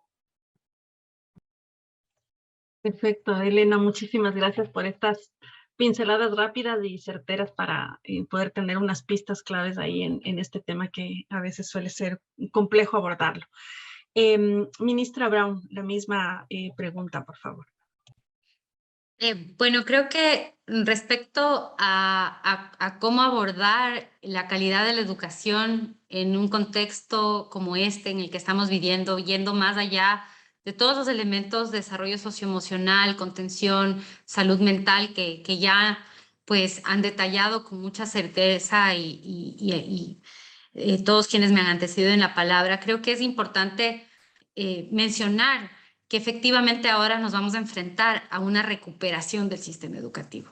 A: Perfecto, Elena, muchísimas gracias por estas pinceladas rápidas y certeras para poder tener unas pistas claves ahí en este tema que a veces suele ser complejo abordarlo. Ministra Brown, la misma pregunta, por favor.
F: Bueno, creo que respecto a cómo abordar la calidad de la educación en un contexto como este en el que estamos viviendo, yendo más allá de todos los elementos de desarrollo socioemocional, contención, salud mental que ya pues han detallado con mucha certeza y todos quienes me han antecedido en la palabra, creo que es importante mencionar que efectivamente ahora nos vamos a enfrentar a una recuperación del sistema educativo.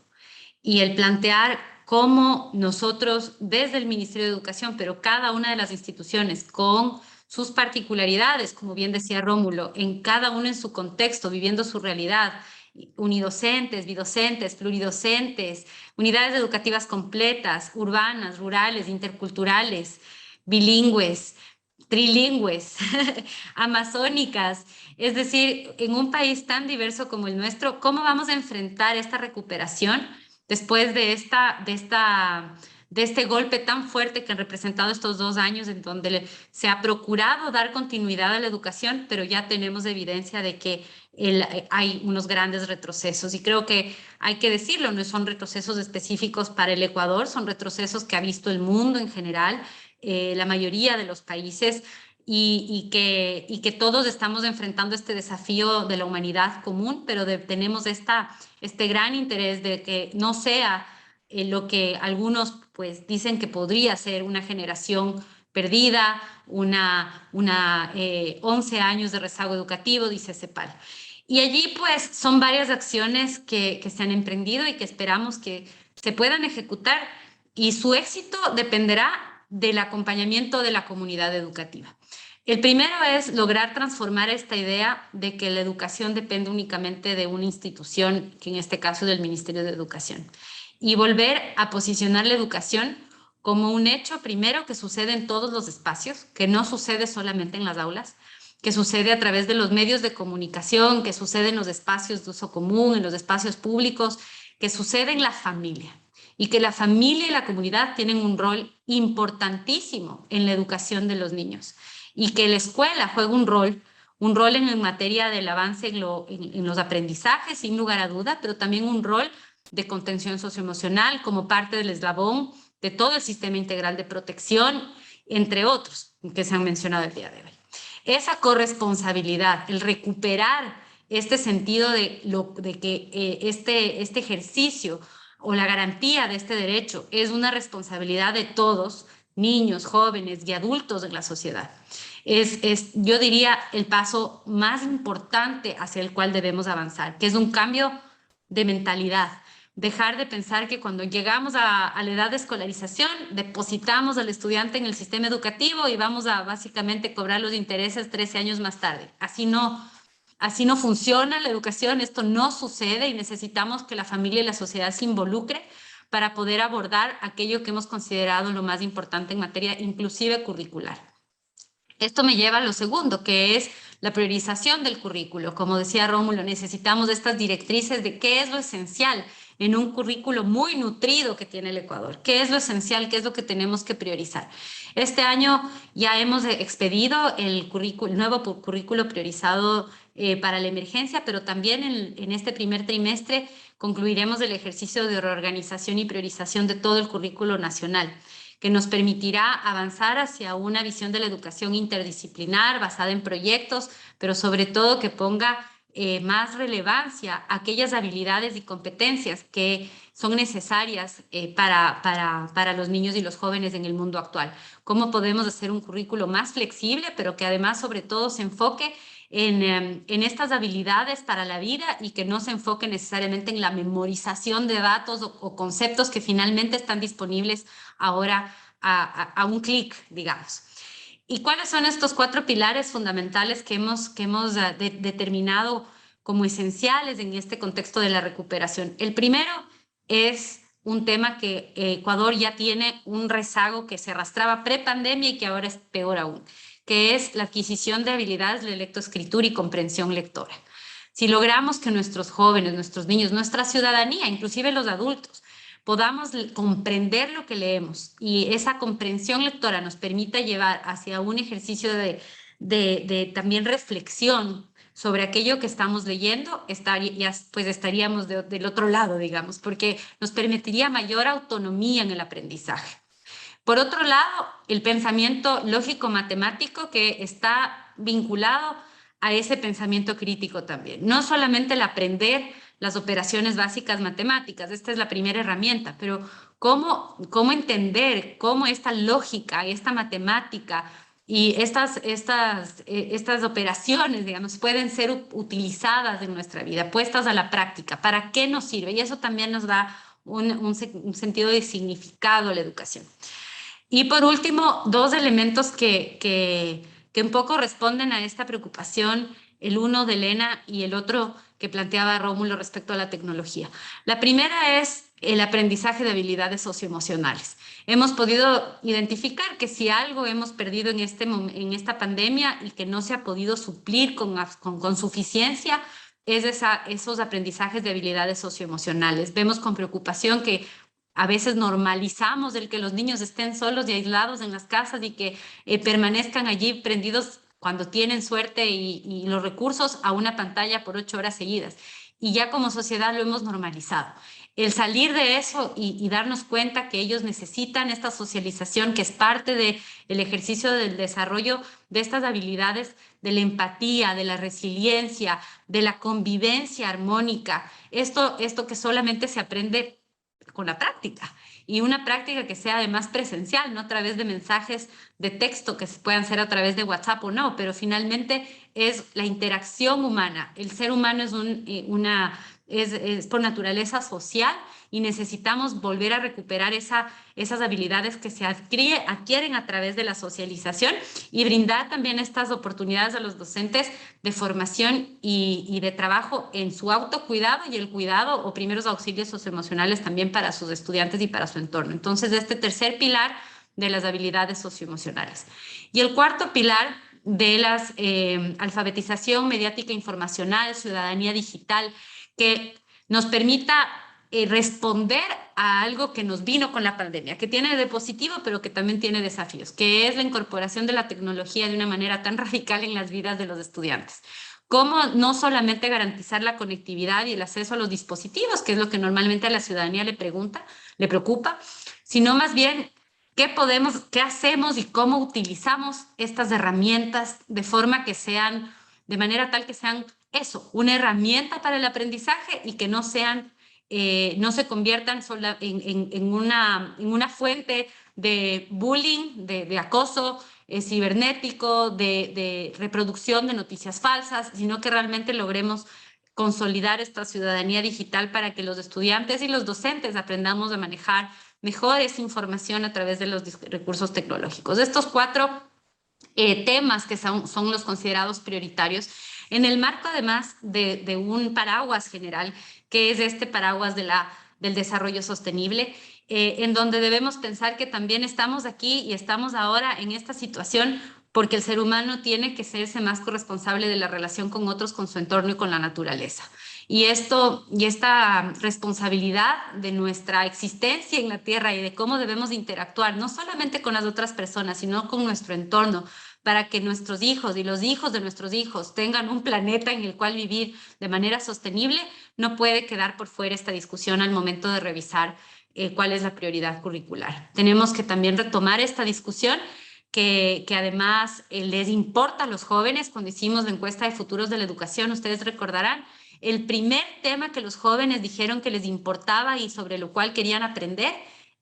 F: Y el plantear cómo nosotros, desde el Ministerio de Educación, pero cada una de las instituciones con sus particularidades, como bien decía Rómulo, en cada uno en su contexto, viviendo su realidad, unidocentes, bidocentes, pluridocentes, unidades educativas completas, urbanas, rurales, interculturales, bilingües, trilingües, amazónicas. Es decir, en un país tan diverso como el nuestro, ¿cómo vamos a enfrentar esta recuperación después de este golpe tan fuerte que han representado estos 2 años en donde se ha procurado dar continuidad a la educación, pero ya tenemos evidencia de que hay unos grandes retrocesos? Y creo que hay que decirlo, no son retrocesos específicos para el Ecuador, son retrocesos que ha visto el mundo en general, la mayoría de los países, y que todos estamos enfrentando este desafío de la humanidad común, pero tenemos este gran interés de que no sea lo que algunos pues dicen que podría ser una generación perdida, 11 años de rezago educativo, dice CEPAL. Y allí pues son varias acciones que se han emprendido y que esperamos que se puedan ejecutar, y su éxito dependerá del acompañamiento de la comunidad educativa. El primero es lograr transformar esta idea de que la educación depende únicamente de una institución, que en este caso es del Ministerio de Educación, y volver a posicionar la educación como un hecho primero que sucede en todos los espacios, que no sucede solamente en las aulas, que sucede a través de los medios de comunicación, que sucede en los espacios de uso común, en los espacios públicos, que sucede en la familia, y que la familia y la comunidad tienen un rol importantísimo en la educación de los niños, y que la escuela juega un rol en materia del avance en los aprendizajes, sin lugar a duda, pero también un rol de contención socioemocional como parte del eslabón de todo el sistema integral de protección, entre otros que se han mencionado el día de hoy. Esa corresponsabilidad, el recuperar este sentido de que este ejercicio o la garantía de este derecho es una responsabilidad de todos, niños, jóvenes y adultos de la sociedad. Yo diría, el paso más importante hacia el cual debemos avanzar, que es un cambio de mentalidad. Dejar de pensar que cuando llegamos a la edad de escolarización, depositamos al estudiante en el sistema educativo y vamos a básicamente cobrar los intereses 13 años más tarde. Así no funciona la educación, esto no sucede, y necesitamos que la familia y la sociedad se involucre para poder abordar aquello que hemos considerado lo más importante en materia inclusive curricular. Esto me lleva a lo segundo, que es la priorización del currículo. Como decía Rómulo, necesitamos estas directrices de qué es lo esencial en un currículo muy nutrido que tiene el Ecuador. ¿Qué es lo esencial? ¿Qué es lo que tenemos que priorizar? Este año ya hemos expedido el nuevo currículo priorizado para la emergencia, pero también en este primer trimestre concluiremos el ejercicio de reorganización y priorización de todo el currículo nacional, que nos permitirá avanzar hacia una visión de la educación interdisciplinar basada en proyectos, pero sobre todo que ponga más relevancia a aquellas habilidades y competencias que son necesarias para los niños y los jóvenes en el mundo actual. ¿Cómo podemos hacer un currículo más flexible, pero que además sobre todo se enfoque en estas habilidades para la vida y que no se enfoque necesariamente en la memorización de datos o conceptos que finalmente están disponibles ahora a un clic, digamos. ¿Y cuáles son estos 4 pilares fundamentales que hemos determinado como esenciales en este contexto de la recuperación? El primero es un tema que Ecuador ya tiene un rezago que se arrastraba pre-pandemia y que ahora es peor aún, que es la adquisición de habilidades de lectoescritura y comprensión lectora. Si logramos que nuestros jóvenes, nuestros niños, nuestra ciudadanía, inclusive los adultos, podamos comprender lo que leemos y esa comprensión lectora nos permita llevar hacia un ejercicio de también reflexión sobre aquello que estamos leyendo, pues estaríamos del otro lado, digamos, porque nos permitiría mayor autonomía en el aprendizaje. Por otro lado, el pensamiento lógico-matemático que está vinculado a ese pensamiento crítico también. No solamente el aprender las operaciones básicas matemáticas, esta es la primera herramienta, pero cómo entender cómo esta lógica, esta matemática y estas operaciones, digamos, pueden ser utilizadas en nuestra vida, puestas a la práctica. ¿Para qué nos sirve? Y eso también nos da un sentido de significado a la educación. Y por último, 2 elementos que un poco responden a esta preocupación, el uno de Elena y el otro que planteaba Rómulo respecto a la tecnología. La primera es el aprendizaje de habilidades socioemocionales. Hemos podido identificar que si algo hemos perdido en esta pandemia y que no se ha podido suplir con suficiencia, es esos aprendizajes de habilidades socioemocionales. Vemos con preocupación que a veces normalizamos el que los niños estén solos y aislados en las casas y que permanezcan allí prendidos cuando tienen suerte y los recursos a una pantalla por 8 horas seguidas. Y ya como sociedad lo hemos normalizado. El salir de eso y darnos cuenta que ellos necesitan esta socialización que es parte del ejercicio del desarrollo de estas habilidades, de la empatía, de la resiliencia, de la convivencia armónica. Esto que solamente se aprende con la práctica y una práctica que sea además presencial, no a través de mensajes de texto que se puedan hacer a través de WhatsApp o no, pero finalmente es la interacción humana. El ser humano es por naturaleza social y necesitamos volver a recuperar esas habilidades que se adquieren a través de la socialización y brindar también estas oportunidades a los docentes de formación y de trabajo en su autocuidado y el cuidado o primeros auxilios socioemocionales también para sus estudiantes y para su entorno. Entonces, este tercer pilar de las habilidades socioemocionales. Y el cuarto pilar de la alfabetización mediática informacional, ciudadanía digital, que nos permita responder a algo que nos vino con la pandemia, que tiene de positivo, pero que también tiene desafíos, que es la incorporación de la tecnología de una manera tan radical en las vidas de los estudiantes. Cómo no solamente garantizar la conectividad y el acceso a los dispositivos, que es lo que normalmente a la ciudadanía le preocupa, sino más bien qué hacemos y cómo utilizamos estas herramientas de forma que sean, de manera tal que sean eso, una herramienta para el aprendizaje y que no se conviertan en una fuente de bullying, de acoso cibernético, de reproducción de noticias falsas, sino que realmente logremos consolidar esta ciudadanía digital para que los estudiantes y los docentes aprendamos a manejar mejor esa información a través de los recursos tecnológicos. Estos 4 temas que son los considerados prioritarios en el marco además de un paraguas general, que es este paraguas del desarrollo sostenible, en donde debemos pensar que también estamos aquí y estamos ahora en esta situación porque el ser humano tiene que serse más corresponsable de la relación con otros, con su entorno y con la naturaleza. Y esta responsabilidad de nuestra existencia en la Tierra y de cómo debemos interactuar, no solamente con las otras personas, sino con nuestro entorno, para que nuestros hijos y los hijos de nuestros hijos tengan un planeta en el cual vivir de manera sostenible, no puede quedar por fuera esta discusión al momento de revisar cuál es la prioridad curricular. Tenemos que también retomar esta discusión que además les importa a los jóvenes. Cuando hicimos la encuesta de futuros de la educación, ustedes recordarán, el primer tema que los jóvenes dijeron que les importaba y sobre lo cual querían aprender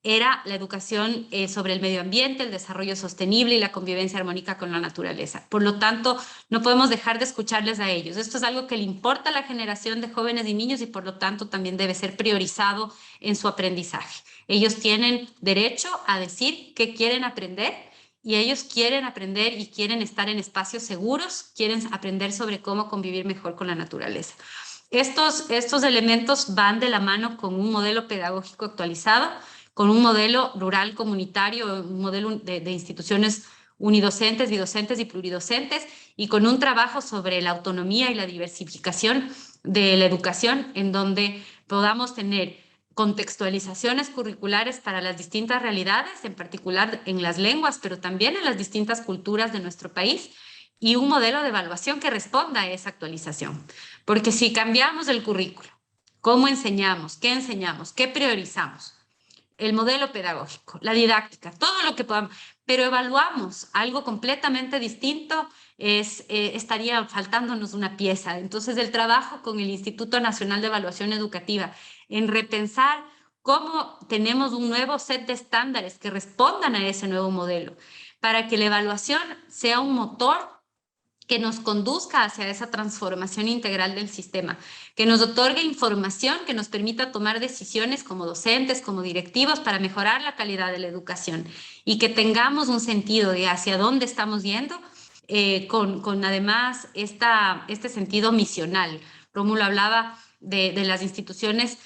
F: era la educación sobre el medio ambiente, el desarrollo sostenible y la convivencia armónica con la naturaleza. Por lo tanto, no podemos dejar de escucharles a ellos. Esto es algo que le importa a la generación de jóvenes y niños y por lo tanto también debe ser priorizado en su aprendizaje. Ellos tienen derecho a decir qué quieren aprender y ellos quieren aprender y quieren estar en espacios seguros, quieren aprender sobre cómo convivir mejor con la naturaleza. Estos elementos van de la mano con un modelo pedagógico actualizado, con un modelo rural comunitario, un modelo de instituciones unidocentes, bidocentes y pluridocentes, y con un trabajo sobre la autonomía y la diversificación de la educación, en donde podamos tener contextualizaciones curriculares para las distintas realidades, en particular en las lenguas, pero también en las distintas culturas de nuestro país, y un modelo de evaluación que responda a esa actualización. Porque si cambiamos el currículo, cómo enseñamos, qué priorizamos, el modelo pedagógico, la didáctica, todo lo que podamos, pero evaluamos algo completamente distinto, estaría faltándonos una pieza. Entonces, el trabajo con el Instituto Nacional de Evaluación Educativa en repensar cómo tenemos un nuevo set de estándares que respondan a ese nuevo modelo, para que la evaluación sea un motor que nos conduzca hacia esa transformación integral del sistema, que nos otorgue información que nos permita tomar decisiones como docentes, como directivos, para mejorar la calidad de la educación y que tengamos un sentido de hacia dónde estamos yendo, con además este sentido misional. Rómulo hablaba de las instituciones,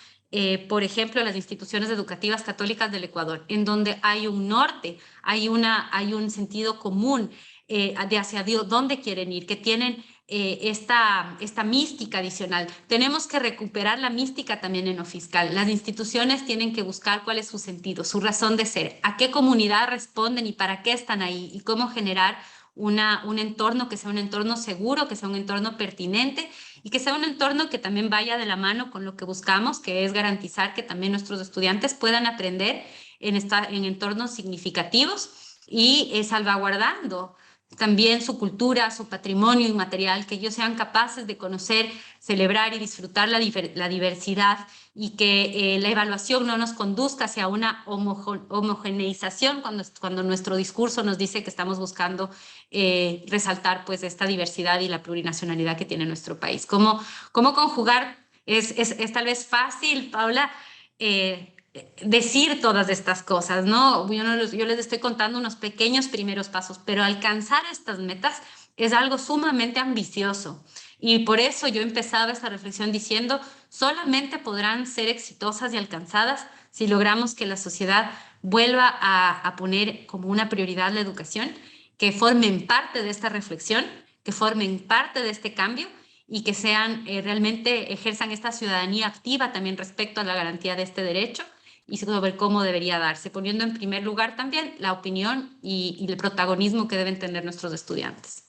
F: por ejemplo, las instituciones educativas católicas del Ecuador, en donde hay un norte, hay un sentido común, de hacia Dios, dónde quieren ir, que tienen esta mística adicional. Tenemos que recuperar la mística también en lo fiscal. Las instituciones tienen que buscar cuál es su sentido, su razón de ser, a qué comunidad responden y para qué están ahí y cómo generar un entorno que sea un entorno seguro, que sea un entorno pertinente y que sea un entorno que también vaya de la mano con lo que buscamos, que es garantizar que también nuestros estudiantes puedan aprender en entornos significativos y salvaguardando también su cultura, su patrimonio inmaterial, que ellos sean capaces de conocer, celebrar y disfrutar la diversidad y que la evaluación no nos conduzca hacia una homogeneización cuando nuestro discurso nos dice que estamos buscando resaltar pues esta diversidad y la plurinacionalidad que tiene nuestro país. ¿Cómo conjugar? Es tal vez fácil, Paula, decir todas estas cosas, ¿no? Yo les estoy contando unos pequeños primeros pasos, pero alcanzar estas metas es algo sumamente ambicioso. Y por eso yo empezaba esta reflexión diciendo, solamente podrán ser exitosas y alcanzadas si logramos que la sociedad vuelva a poner como una prioridad la educación, que formen parte de esta reflexión, que formen parte de este cambio y que sean realmente ejerzan esta ciudadanía activa también respecto a la garantía de este derecho y sobre cómo debería darse, poniendo en primer lugar también la opinión y el protagonismo que deben tener nuestros estudiantes.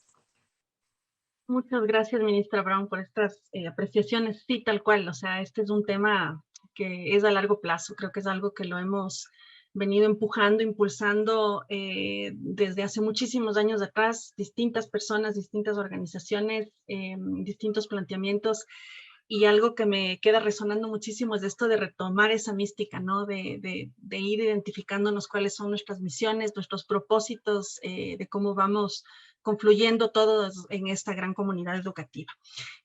A: Muchas gracias, ministra Brown, por estas apreciaciones. Sí, tal cual, o sea, este es un tema que es a largo plazo, creo que es algo que lo hemos venido empujando, impulsando desde hace muchísimos años atrás, distintas personas, distintas organizaciones, distintos planteamientos. Y algo que me queda resonando muchísimo es esto de retomar esa mística, ¿no? De ir identificándonos cuáles son nuestras misiones, nuestros propósitos, de cómo vamos confluyendo todos en esta gran comunidad educativa.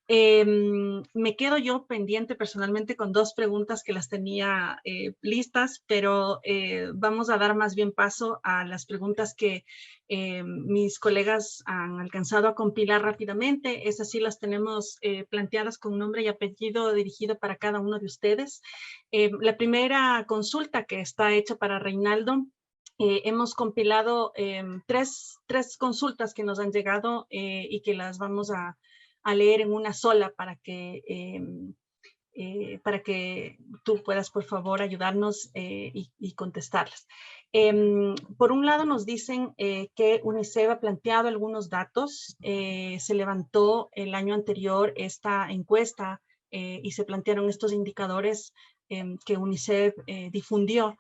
A: Me quedo yo pendiente personalmente con dos preguntas que las tenía listas, pero vamos a dar más bien paso a las preguntas que mis colegas han alcanzado a compilar rápidamente. Esas sí las tenemos planteadas con nombre y apellido dirigido para cada uno de ustedes. La primera consulta que está hecha para Reinaldo, hemos compilado tres consultas que nos han llegado y que las vamos a leer en una sola para que tú puedas, por favor, ayudarnos y contestarlas. Por un lado, nos dicen que UNICEF ha planteado algunos datos. Se levantó el año anterior esta encuesta y se plantearon estos indicadores que UNICEF difundió.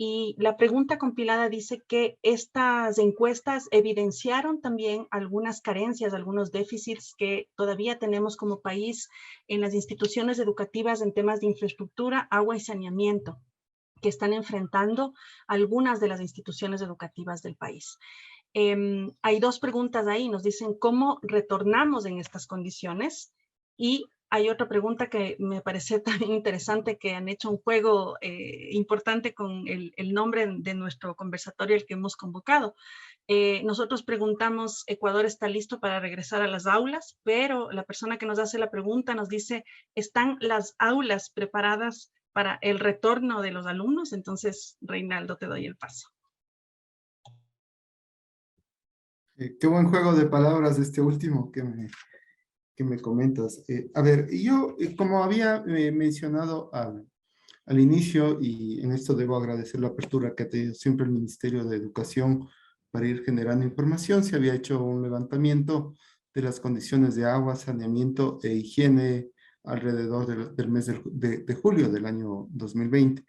A: Y la pregunta compilada dice que estas encuestas evidenciaron también algunas carencias, algunos déficits que todavía tenemos como país en las instituciones educativas en temas de infraestructura, agua y saneamiento. que están enfrentando algunas de las instituciones educativas del país. Hay dos preguntas ahí, nos dicen cómo retornamos en estas condiciones, y hay otra pregunta que me parece también interesante, que han hecho un juego importante con el nombre de nuestro conversatorio al que hemos convocado. Nosotros preguntamos, ¿Ecuador está listo para regresar a las aulas? Pero la persona que nos hace la pregunta nos dice, ¿están las aulas preparadas para el retorno de los alumnos? Entonces, Reinaldo, te doy el paso.
C: Qué buen juego de palabras este último que me comentas. A ver, yo como había mencionado al inicio, y en esto debo agradecer la apertura que ha tenido siempre el Ministerio de Educación para ir generando información, se había hecho un levantamiento de las condiciones de agua, saneamiento e higiene alrededor del mes de julio del año 2020.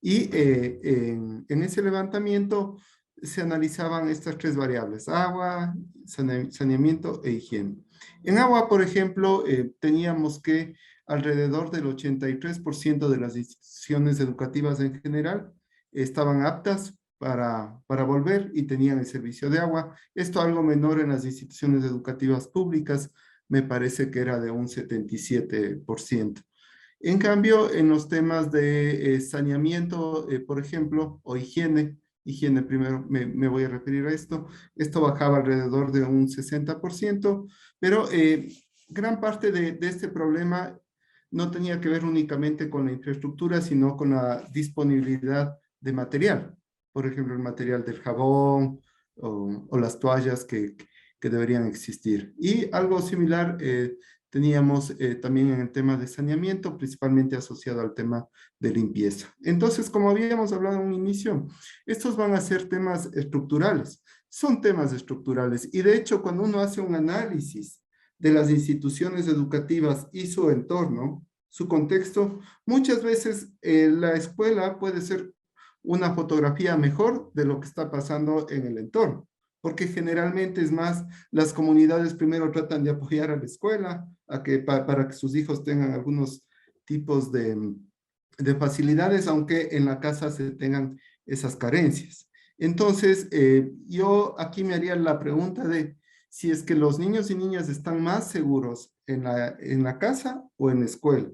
C: Y en ese levantamiento se analizaban estas tres variables: agua, saneamiento e higiene. En agua, por ejemplo, teníamos que alrededor del 83% de las instituciones educativas en general estaban aptas para volver y tenían el servicio de agua. Esto algo menor en las instituciones educativas públicas, me parece que era de un 77%. En cambio, en los temas de saneamiento, por ejemplo, o higiene primero me voy a referir a esto bajaba alrededor de un 60%, pero gran parte de este problema no tenía que ver únicamente con la infraestructura, sino con la disponibilidad de material. Por ejemplo, el material del jabón o las toallas que deberían existir. Y algo similar teníamos también en el tema de saneamiento, principalmente asociado al tema de limpieza. Entonces, como habíamos hablado en un inicio, estos van a ser temas estructurales. Son temas estructurales. Y de hecho, cuando uno hace un análisis de las instituciones educativas y su entorno, su contexto, muchas veces la escuela puede ser una fotografía mejor de lo que está pasando en el entorno, porque generalmente es más, las comunidades primero tratan de apoyar a la escuela para que sus hijos tengan algunos tipos de facilidades, aunque en la casa se tengan esas carencias. Entonces, yo aquí me haría la pregunta de si es que los niños y niñas están más seguros en la casa o en la escuela.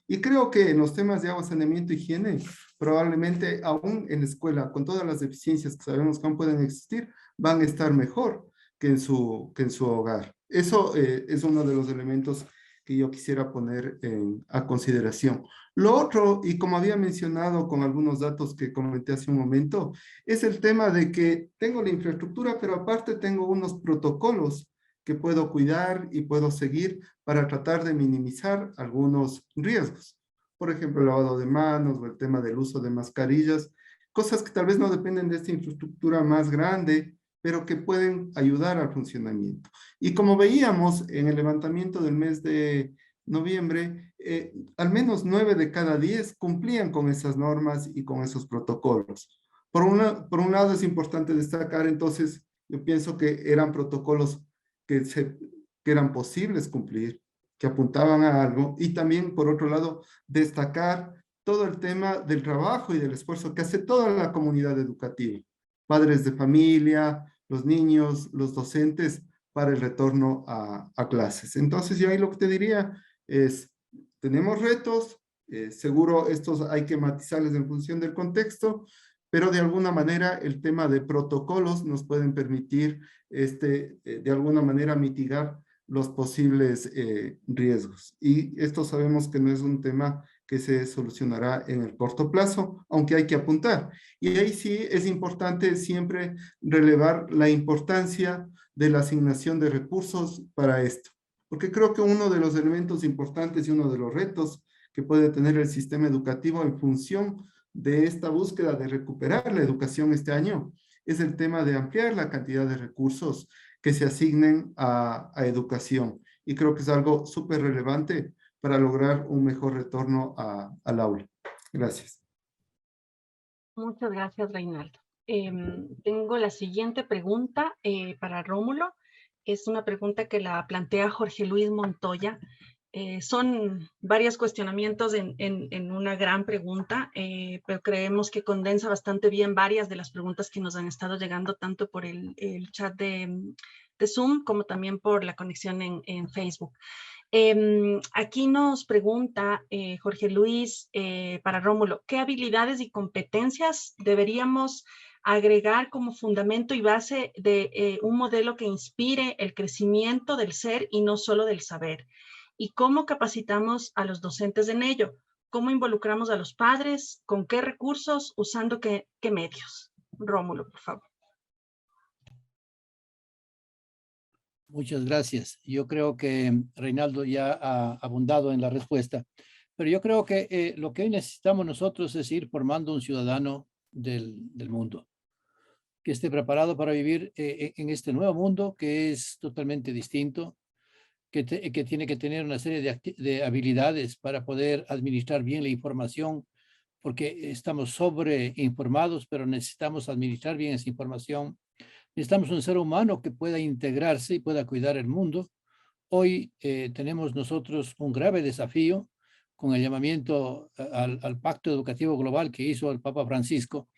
C: Y creo que en los temas de agua, saneamiento, higiene, probablemente aún en la escuela, con todas las deficiencias que sabemos que aún pueden existir, van a estar mejor que en su hogar. Eso es uno de los elementos que yo quisiera poner a consideración. Lo otro, y como había mencionado con algunos datos que comenté hace un momento, es el tema de que tengo la infraestructura, pero aparte tengo unos protocolos que puedo cuidar y puedo seguir para tratar de minimizar algunos riesgos. Por ejemplo, el lavado de manos o el tema del uso de mascarillas, cosas que tal vez no dependen de esta infraestructura más grande, pero que pueden ayudar al funcionamiento. Y como veíamos en el levantamiento del mes de noviembre, al menos 9 de cada 10 cumplían con esas normas y con esos protocolos. Por un lado es importante destacar, entonces, yo pienso que eran protocolos que eran posibles cumplir, que apuntaban a algo, y también, por otro lado, destacar todo el tema del trabajo y del esfuerzo que hace toda la comunidad educativa, padres de familia, los niños, los docentes, para el retorno a clases. Entonces, yo ahí lo que te diría es, tenemos retos, seguro estos hay que matizarles en función del contexto, pero de alguna manera el tema de protocolos nos pueden permitir de alguna manera mitigar los posibles riesgos. Y esto sabemos que no es un tema que se solucionará en el corto plazo, aunque hay que apuntar. Y ahí sí es importante siempre relevar la importancia de la asignación de recursos para esto. Porque creo que uno de los elementos importantes y uno de los retos que puede tener el sistema educativo en función de esta búsqueda de recuperar la educación este año es el tema de ampliar la cantidad de recursos que se asignen a educación. Y creo que es algo súper relevante para lograr un mejor retorno al aula. Gracias.
A: Muchas gracias, Reinaldo. Tengo la siguiente pregunta para Rómulo. Es una pregunta que la plantea Jorge Luis Montoya. Son varios cuestionamientos en una gran pregunta, pero creemos que condensa bastante bien varias de las preguntas que nos han estado llegando tanto por el chat de Zoom como también por la conexión en Facebook. Aquí nos pregunta Jorge Luis para Rómulo, ¿qué habilidades y competencias deberíamos agregar como fundamento y base de un modelo que inspire el crecimiento del ser y no solo del saber? ¿Y cómo capacitamos a los docentes en ello? ¿Cómo involucramos a los padres? ¿Con qué recursos? ¿Usando qué medios? Rómulo, por favor.
D: Muchas gracias. Yo creo que Reinaldo ya ha abundado en la respuesta, pero yo creo que lo que hoy necesitamos nosotros es ir formando un ciudadano del mundo, que esté preparado para vivir en este nuevo mundo que es totalmente distinto, que tiene que tener una serie de habilidades para poder administrar bien la información, porque estamos sobreinformados, pero necesitamos administrar bien esa información. Necesitamos un ser humano que pueda integrarse y pueda cuidar el mundo. Hoy tenemos nosotros un grave desafío con el llamamiento al Pacto Educativo Global que hizo el Papa Francisco,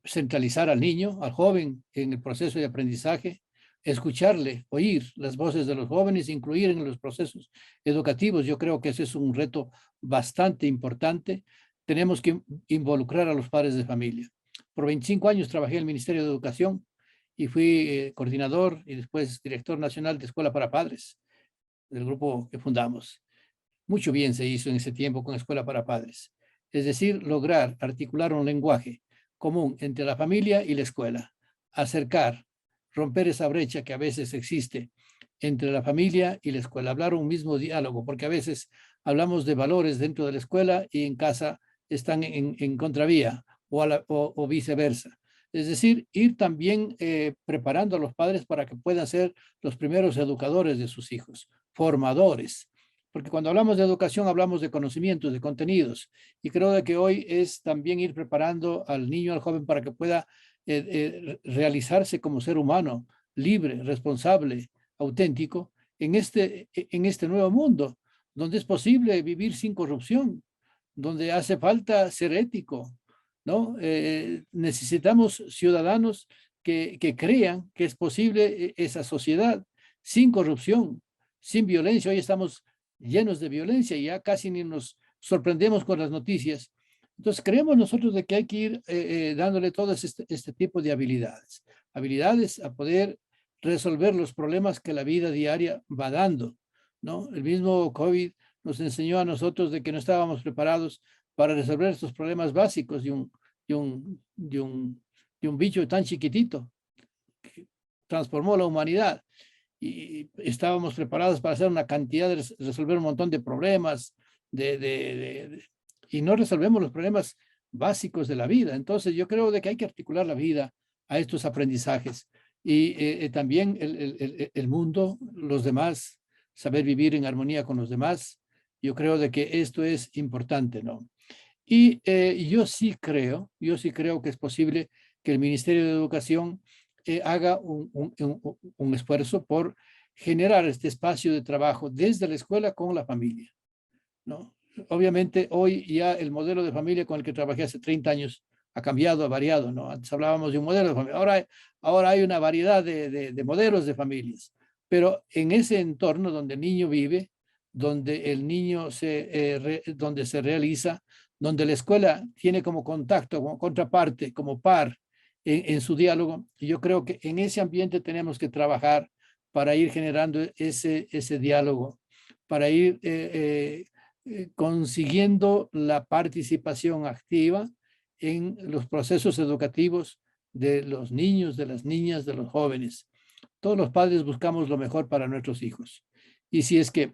D: centralizar al niño, al joven en el proceso de aprendizaje, escucharle, oír las voces de los jóvenes, incluir en los procesos educativos. Yo creo que ese es un reto bastante importante. Tenemos que involucrar a los padres de familia. Por 25 años trabajé en el Ministerio de Educación y fui coordinador y después director nacional de Escuela para Padres, del grupo que fundamos. Mucho bien se hizo en ese tiempo con Escuela para Padres. Es decir, lograr articular un lenguaje común entre la familia y la escuela, acercar, romper esa brecha que a veces existe entre la familia y la escuela, hablar un mismo diálogo, porque a veces hablamos de valores dentro de la escuela y en casa están en contravía o viceversa. Es decir, ir también preparando a los padres para que puedan ser los primeros educadores de sus hijos, formadores. Porque cuando hablamos de educación hablamos de conocimientos, de contenidos. Y creo de que hoy es también ir preparando al niño, al joven, para que pueda realizarse como ser humano, libre, responsable, auténtico, en este nuevo mundo, donde es posible vivir sin corrupción, donde hace falta ser ético, ¿no? Necesitamos ciudadanos que crean que es posible esa sociedad sin corrupción, sin violencia. Hoy estamos llenos de violencia y ya casi ni nos sorprendemos con las noticias. Entonces creemos nosotros de que hay que ir dándole todo este tipo de habilidades. Habilidades a poder resolver los problemas que la vida diaria va dando, ¿no? El mismo COVID nos enseñó a nosotros de que no estábamos preparados para resolver estos problemas básicos de un bicho tan chiquitito que transformó la humanidad. Y estábamos preparados para hacer una cantidad de resolver un montón de problemas y no resolvemos los problemas básicos de la vida. Entonces yo creo de que hay que articular la vida a estos aprendizajes y también el mundo, los demás, saber vivir en armonía con los demás. Yo creo de que esto es importante, ¿no? Y yo sí creo que es posible que el Ministerio de Educación haga un esfuerzo por generar este espacio de trabajo desde la escuela con la familia, ¿no? Obviamente hoy ya el modelo de familia con el que trabajé hace 30 años ha cambiado, ha variado, ¿no? Antes hablábamos de un modelo de familia, ahora hay una variedad de modelos de familias, pero en ese entorno donde el niño vive, donde el niño donde se realiza, donde la escuela tiene como contacto, como contraparte, como par en su diálogo, y yo creo que en ese ambiente tenemos que trabajar para ir generando ese diálogo, para ir consiguiendo la participación activa en los procesos educativos de los niños, de las niñas, de los jóvenes. Todos los padres buscamos lo mejor para nuestros hijos. Y si es que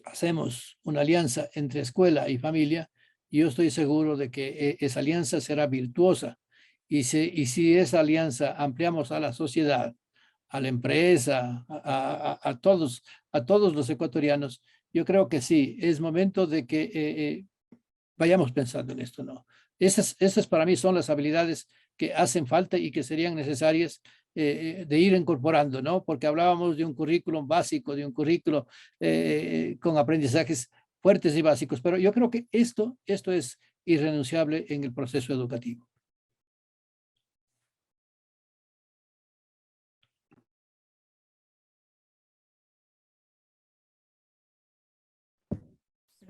D: hacemos una alianza entre escuela y familia, yo estoy seguro de que esa alianza será virtuosa. Y si esa alianza ampliamos a la sociedad, a la empresa, a todos los ecuatorianos, yo creo que sí, es momento de que vayamos pensando en esto, ¿no? Esas para mí son las habilidades que hacen falta y que serían necesarias de ir incorporando, ¿no? Porque hablábamos de un currículum básico, de un currículo con aprendizajes fuertes y básicos, pero yo creo que esto es irrenunciable en el proceso educativo.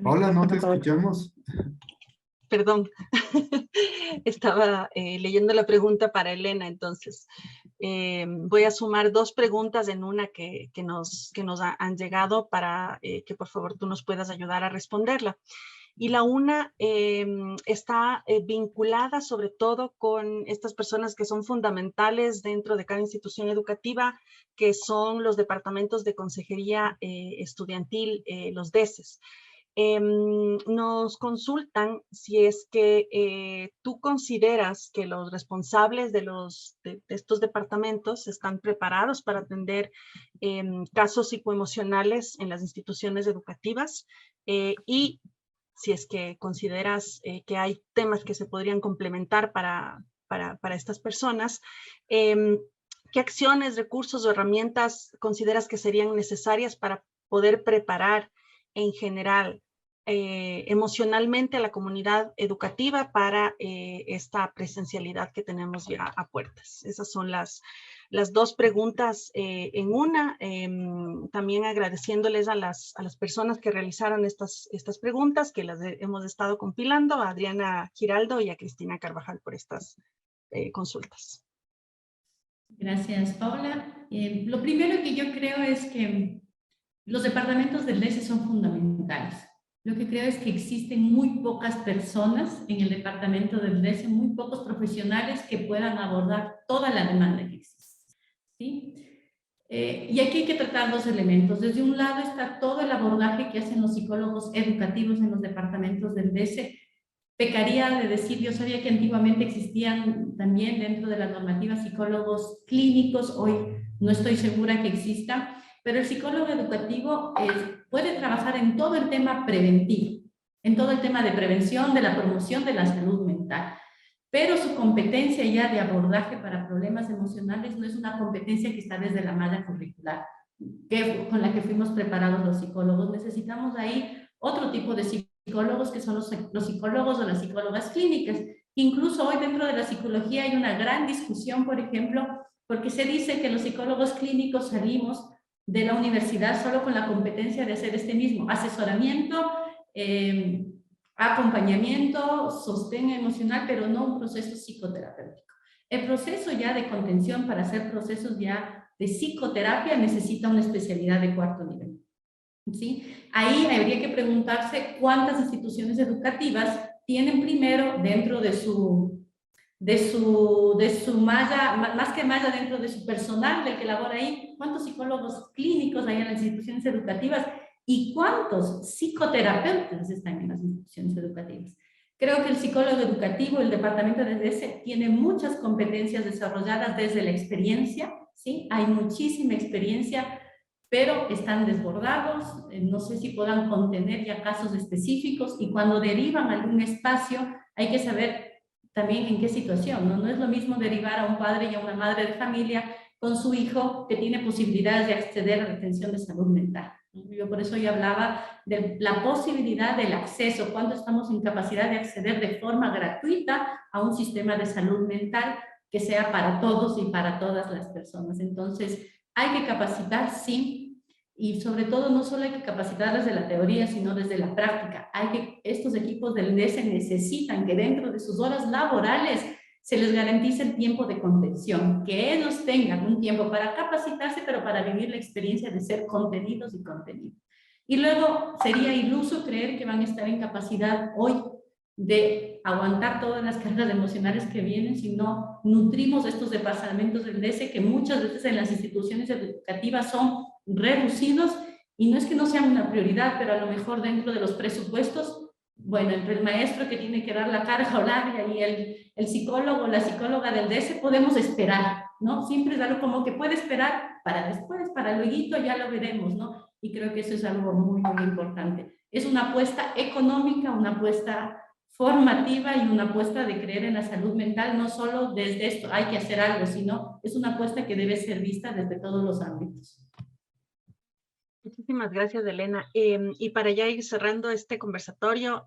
C: Paola, no te escuchamos.
A: Perdón, estaba leyendo la pregunta para Elena, entonces voy a sumar dos preguntas en una que nos han llegado para que por favor tú nos puedas ayudar a responderla. Y la una está vinculada sobre todo con estas personas que son fundamentales dentro de cada institución educativa, que son los departamentos de consejería estudiantil, los DECES. Nos consultan si es que tú consideras que los responsables de estos departamentos están preparados para atender casos psicoemocionales en las instituciones educativas y si es que consideras que hay temas que se podrían complementar para estas personas. ¿Qué acciones, recursos o herramientas consideras que serían necesarias para poder preparar en general emocionalmente a la comunidad educativa para esta presencialidad que tenemos ya a puertas? Esas son las dos preguntas en una. También agradeciéndoles a las personas que realizaron estas preguntas, que las hemos estado compilando, a Adriana Giraldo y a Cristina Carvajal por estas consultas.
E: Gracias, Paula. Lo primero que yo creo es que los departamentos del DECE son fundamentales. Lo que creo es que existen muy pocas personas en el departamento del DECE, muy pocos profesionales que puedan abordar toda la demanda que existe, ¿sí? Y aquí hay que tratar dos elementos. Desde un lado está todo el abordaje que hacen los psicólogos educativos en los departamentos del DECE. Pecaría de decir, yo sabía que antiguamente existían también dentro de la normativa psicólogos clínicos, hoy no estoy segura que existan, pero el psicólogo educativo puede trabajar en todo el tema preventivo, en todo el tema de prevención, de la promoción de la salud mental, pero su competencia ya de abordaje para problemas emocionales no es una competencia que está desde la malla curricular, con la que fuimos preparados los psicólogos. Necesitamos ahí otro tipo de psicólogos que son los psicólogos o las psicólogas clínicas. Incluso hoy dentro de la psicología hay una gran discusión, por ejemplo, porque se dice que los psicólogos clínicos salimos de la universidad solo con la competencia de hacer este mismo asesoramiento, acompañamiento, sostén emocional, pero no un proceso psicoterapéutico. El proceso ya de contención para hacer procesos ya de psicoterapia necesita una especialidad de cuarto nivel, ¿sí? Ahí habría que preguntarse cuántas instituciones educativas tienen primero dentro de su malla, más que malla, dentro de su personal del que labora ahí, cuántos psicólogos clínicos hay en las instituciones educativas y cuántos psicoterapeutas están en las instituciones educativas. Creo que el psicólogo educativo, el departamento de DECE, tiene muchas competencias desarrolladas desde la experiencia, ¿sí? Hay muchísima experiencia, pero están desbordados, no sé si puedan contener ya casos específicos, y cuando derivan a algún espacio hay que saber también en qué situación, ¿no? No es lo mismo derivar a un padre y a una madre de familia con su hijo que tiene posibilidades de acceder a la atención de salud mental. Yo por eso yo hablaba de la posibilidad del acceso, cuando estamos en capacidad de acceder de forma gratuita a un sistema de salud mental que sea para todos y para todas las personas. Entonces, hay que capacitar, sí, y sobre todo no solo hay que capacitar desde la teoría, sino desde la práctica. Estos equipos del DECE necesitan que dentro de sus horas laborales se les garantice el tiempo de contención, que ellos tengan un tiempo para capacitarse, pero para vivir la experiencia de ser contenidos y contenidos. Y luego sería iluso creer que van a estar en capacidad hoy de aguantar todas las cargas emocionales que vienen si no nutrimos estos departamentos del DECE, que muchas veces en las instituciones educativas son reducidos, y no es que no sean una prioridad, pero a lo mejor dentro de los presupuestos, bueno, entre el maestro que tiene que dar la carga horaria y el psicólogo o la psicóloga del DECE podemos esperar, ¿no? Siempre es algo como que puede esperar para después, para luego ya lo veremos, ¿no? Y creo que eso es algo muy, muy importante. Es una apuesta económica, una apuesta formativa y una apuesta de creer en la salud mental, no solo desde esto hay que hacer algo, sino es una apuesta que debe ser vista desde todos los ámbitos.
A: Muchísimas gracias, Elena. Y para ya ir cerrando este conversatorio,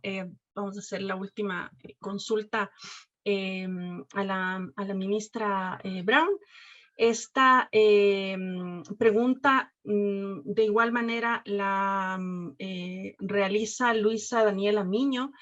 A: vamos a hacer la última consulta a la ministra Brown. Esta pregunta, de igual manera, la realiza Luisa Daniela Miño,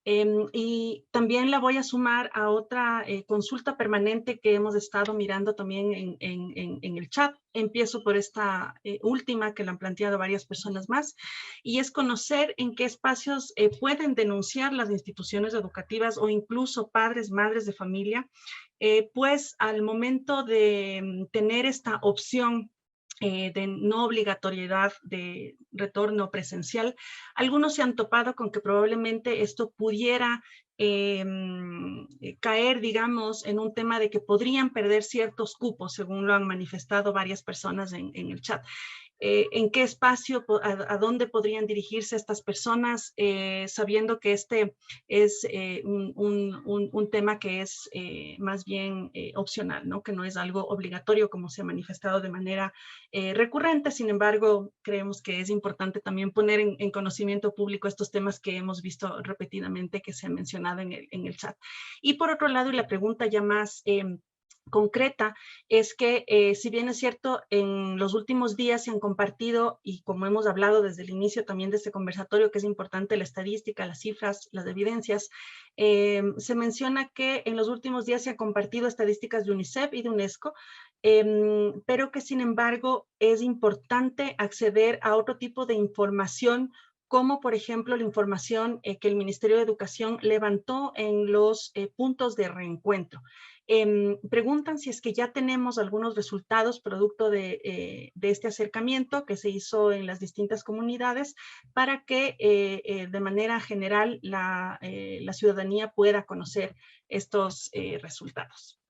A: y también la voy a sumar a otra consulta permanente que hemos estado mirando también en el chat. Empiezo por esta última que la han planteado varias personas más, y es conocer en qué espacios pueden denunciar las instituciones educativas o incluso padres, madres de familia, pues al momento de tener esta opción de no obligatoriedad de retorno presencial, algunos se han topado con que probablemente esto pudiera caer, digamos, en un tema de que podrían perder ciertos cupos, según lo han manifestado varias personas en el chat. ¿En qué espacio, a dónde podrían dirigirse estas personas, sabiendo que este es un tema que es más bien opcional, ¿no? Que no es algo obligatorio como se ha manifestado de manera recurrente? Sin embargo, creemos que es importante también poner en conocimiento público estos temas que hemos visto repetidamente que se han mencionado en el chat. Y por otro lado, y la pregunta ya más concreta, es que si bien es cierto, en los últimos días se han compartido, y como hemos hablado desde el inicio también de este conversatorio, que es importante la estadística, las cifras, las evidencias, se menciona que en los últimos días se han compartido estadísticas de UNICEF y de UNESCO, pero que sin embargo es importante acceder a otro tipo de información, como por ejemplo la información que el Ministerio de Educación levantó en los puntos de reencuentro. Preguntan si es que ya tenemos algunos resultados producto de este acercamiento que se hizo en las distintas comunidades, para que de manera general la ciudadanía pueda conocer estos resultados.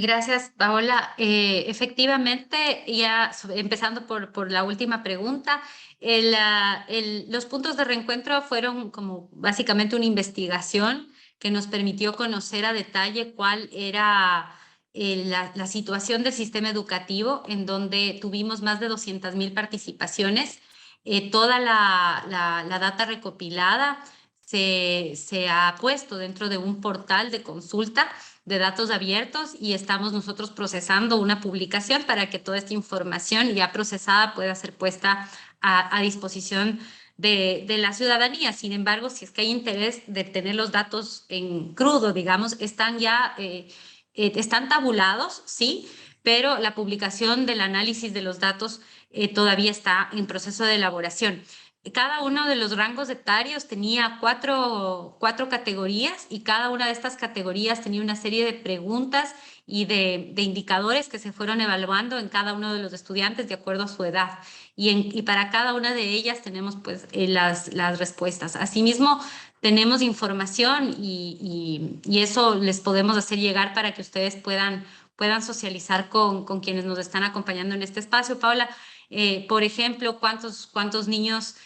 F: Gracias, Paola. Efectivamente, ya empezando por la última pregunta, los puntos de reencuentro fueron como básicamente una investigación que nos permitió conocer a detalle cuál era la situación del sistema educativo, en donde tuvimos más de 200,000 participaciones. Toda la data recopilada se ha puesto dentro de un portal de consulta de datos abiertos, y estamos nosotros procesando una publicación para que toda esta información ya procesada pueda ser puesta a disposición de la ciudadanía. Sin embargo, si es que hay interés de tener los datos en crudo, digamos, están ya están tabulados, sí, pero la publicación del análisis de los datos todavía está en proceso de elaboración. Cada uno de los rangos etarios tenía cuatro categorías, y cada una de estas categorías tenía una serie de preguntas y de indicadores que se fueron evaluando en cada uno de los estudiantes de acuerdo a su edad. Y para cada una de ellas tenemos pues las respuestas. Asimismo, tenemos información y eso les podemos hacer llegar para que ustedes puedan socializar con quienes nos están acompañando en este espacio. Paola, por ejemplo, ¿cuántos niños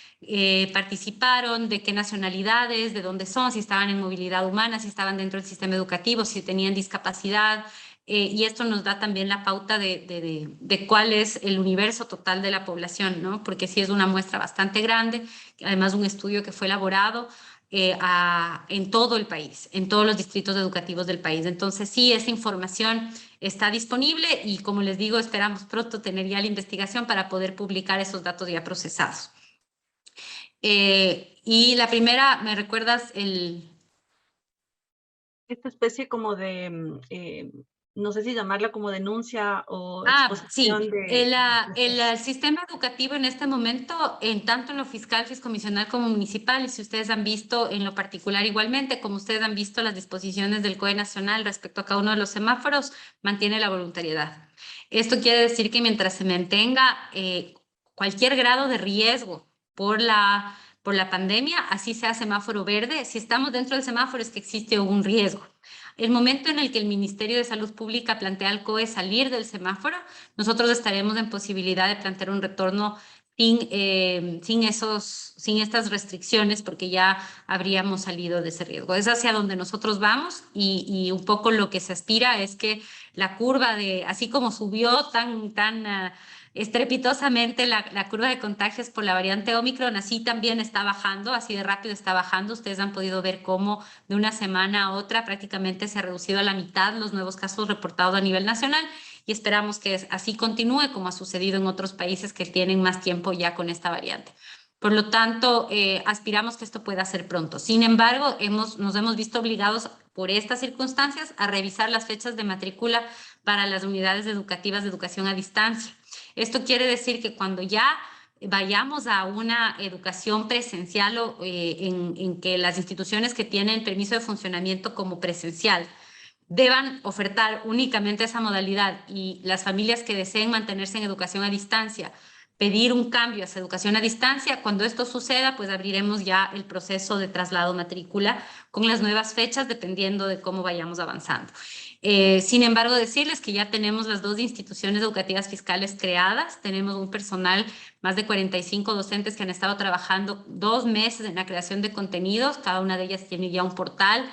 F: participaron, de qué nacionalidades, de dónde son, si estaban en movilidad humana, si estaban dentro del sistema educativo, si tenían discapacidad? Y esto nos da también la pauta de cuál es el universo total de la población, ¿no? Porque sí es una muestra bastante grande, además un estudio que fue elaborado en todo el país, en todos los distritos educativos del país. Entonces sí, esa información está disponible, y como les digo, esperamos pronto tener ya la investigación para poder publicar esos datos ya procesados. Y la primera, ¿me recuerdas
A: esta especie como de, no sé si llamarla como denuncia o
F: Sí,
A: exposición
F: el sistema educativo en este momento, en tanto en lo fiscal, fiscomisional como municipal, y si ustedes han visto en lo particular igualmente, como ustedes han visto las disposiciones del COE Nacional respecto a cada uno de los semáforos, mantiene la voluntariedad. Esto quiere decir que mientras se mantenga cualquier grado de riesgo por la pandemia, así sea semáforo verde, si estamos dentro del semáforo es que existe un riesgo. El momento en el que el Ministerio de Salud Pública plantea al COE salir del semáforo, nosotros estaremos en posibilidad de plantear un retorno sin estas restricciones, porque ya habríamos salido de ese riesgo. Es hacia donde nosotros vamos y un poco lo que se aspira es que la curva así como subió tan estrepitosamente la curva de contagios por la variante Omicron, así también está bajando, así de rápido está bajando. Ustedes han podido ver cómo de una semana a otra prácticamente se ha reducido a la mitad los nuevos casos reportados a nivel nacional, y esperamos que así continúe como ha sucedido en otros países que tienen más tiempo ya con esta variante. Por lo tanto, aspiramos que esto pueda ser pronto. Sin embargo, nos hemos visto obligados por estas circunstancias a revisar las fechas de matrícula para las unidades educativas de educación a distancia. Esto quiere decir que cuando ya vayamos a una educación presencial o en que las instituciones que tienen permiso de funcionamiento como presencial deban ofertar únicamente esa modalidad, y las familias que deseen mantenerse en educación a distancia pedir un cambio hacia educación a distancia, cuando esto suceda, pues abriremos ya el proceso de traslado matrícula con las nuevas fechas, dependiendo de cómo vayamos avanzando. Sin embargo, decirles que ya tenemos las 2 instituciones educativas fiscales creadas, tenemos un personal, más de 45 docentes que han estado trabajando 2 meses en la creación de contenidos, cada una de ellas tiene ya un portal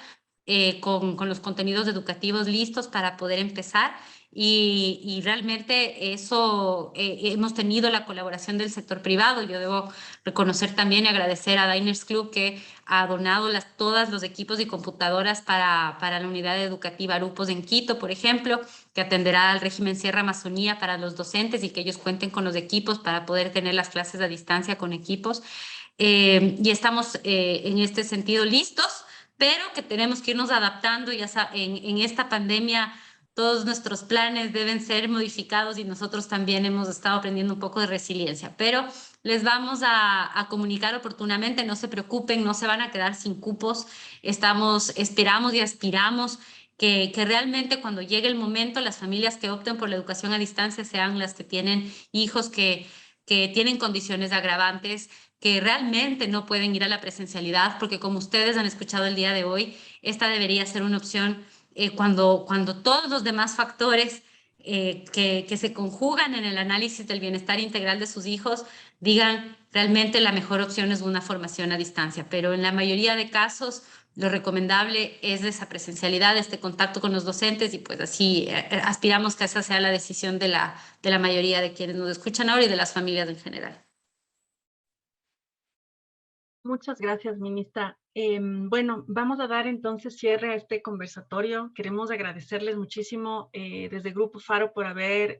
F: con los contenidos educativos listos para poder empezar. Y realmente eso hemos tenido la colaboración del sector privado. Yo debo reconocer también y agradecer a Diners Club, que ha donado todos los equipos y computadoras para la unidad educativa Arupos en Quito, por ejemplo, que atenderá al régimen Sierra Amazonía para los docentes, y que ellos cuenten con los equipos para poder tener las clases a distancia con equipos. Y estamos en este sentido listos, pero que tenemos que irnos adaptando. Ya en esta pandemia todos nuestros planes deben ser modificados, y nosotros también hemos estado aprendiendo un poco de resiliencia, pero les vamos a comunicar oportunamente. No se preocupen, no se van a quedar sin cupos. Esperamos y aspiramos que realmente cuando llegue el momento, las familias que opten por la educación a distancia sean las que tienen hijos que tienen condiciones agravantes, que realmente no pueden ir a la presencialidad, porque como ustedes han escuchado el día de hoy, esta debería ser una opción cuando todos los demás factores que se conjugan en el análisis del bienestar integral de sus hijos digan realmente la mejor opción es una formación a distancia. Pero en la mayoría de casos lo recomendable es esa presencialidad, este contacto con los docentes, y pues así aspiramos que esa sea la decisión de la mayoría de quienes nos escuchan ahora y de las familias en general.
A: Muchas gracias, ministra. Bueno, vamos a dar entonces cierre a este conversatorio. Queremos agradecerles muchísimo desde Grupo Faro por haber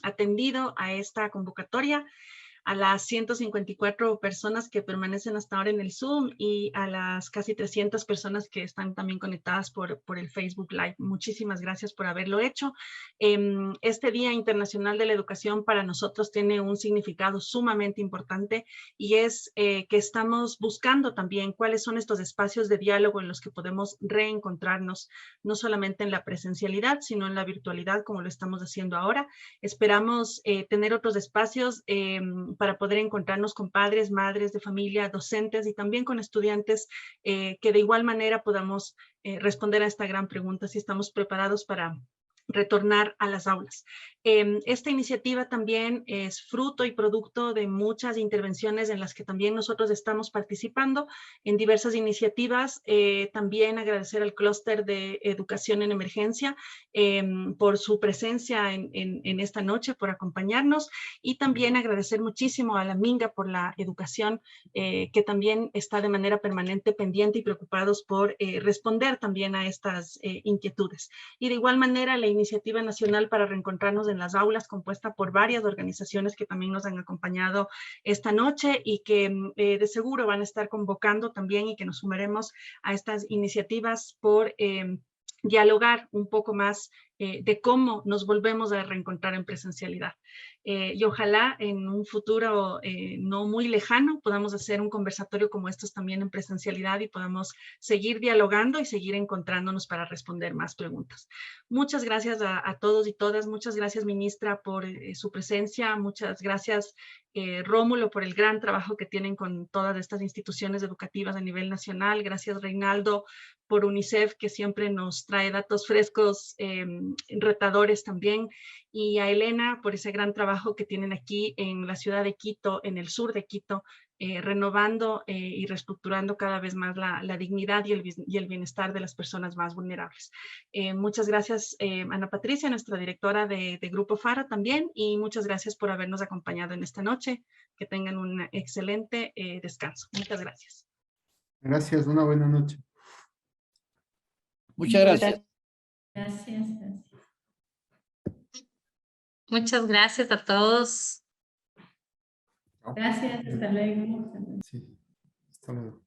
A: atendido a esta convocatoria, a las 154 personas que permanecen hasta ahora en el Zoom y a las casi 300 personas que están también conectadas por el Facebook Live. Muchísimas gracias por haberlo hecho. Este Día Internacional de la Educación para nosotros tiene un significado sumamente importante, y es que estamos buscando también cuáles son estos espacios de diálogo en los que podemos reencontrarnos, no solamente en la presencialidad, sino en la virtualidad, como lo estamos haciendo ahora. Esperamos tener otros espacios para poder encontrarnos con padres, madres de familia, docentes y también con estudiantes, que de igual manera podamos responder a esta gran pregunta, si estamos preparados para retornar a las aulas. Esta iniciativa también es fruto y producto de muchas intervenciones en las que también nosotros estamos participando en diversas iniciativas. También agradecer al clúster de educación en emergencia por su presencia en esta noche, por acompañarnos, y también agradecer muchísimo a la Minga por la educación, que también está de manera permanente pendiente y preocupados por responder también a estas inquietudes. Y de igual manera la Iniciativa Nacional para Reencontrarnos en las Aulas, compuesta por varias organizaciones que también nos han acompañado esta noche y que de seguro van a estar convocando también, y que nos sumaremos a estas iniciativas por dialogar un poco más de cómo nos volvemos a reencontrar en presencialidad. Y ojalá en un futuro no muy lejano podamos hacer un conversatorio como estos también en presencialidad, y podamos seguir dialogando y seguir encontrándonos para responder más preguntas. Muchas gracias a todos y todas. Muchas gracias, ministra, por su presencia. Muchas gracias, Rómulo, por el gran trabajo que tienen con todas estas instituciones educativas a nivel nacional. Gracias, Reinaldo, por UNICEF, que siempre nos trae datos frescos retadores también, y a Elena por ese gran trabajo que tienen aquí en la ciudad de Quito, en el sur de Quito, renovando y reestructurando cada vez más la dignidad y el bienestar de las personas más vulnerables. Muchas gracias, Ana Patricia, nuestra directora de Grupo Faro también, y muchas gracias por habernos acompañado en esta noche. Que tengan un excelente descanso. Muchas gracias.
C: Gracias, una buena noche.
D: Muchas gracias.
E: Gracias.
F: Muchas gracias a todos.
E: Gracias, hasta luego.
C: Sí, hasta luego.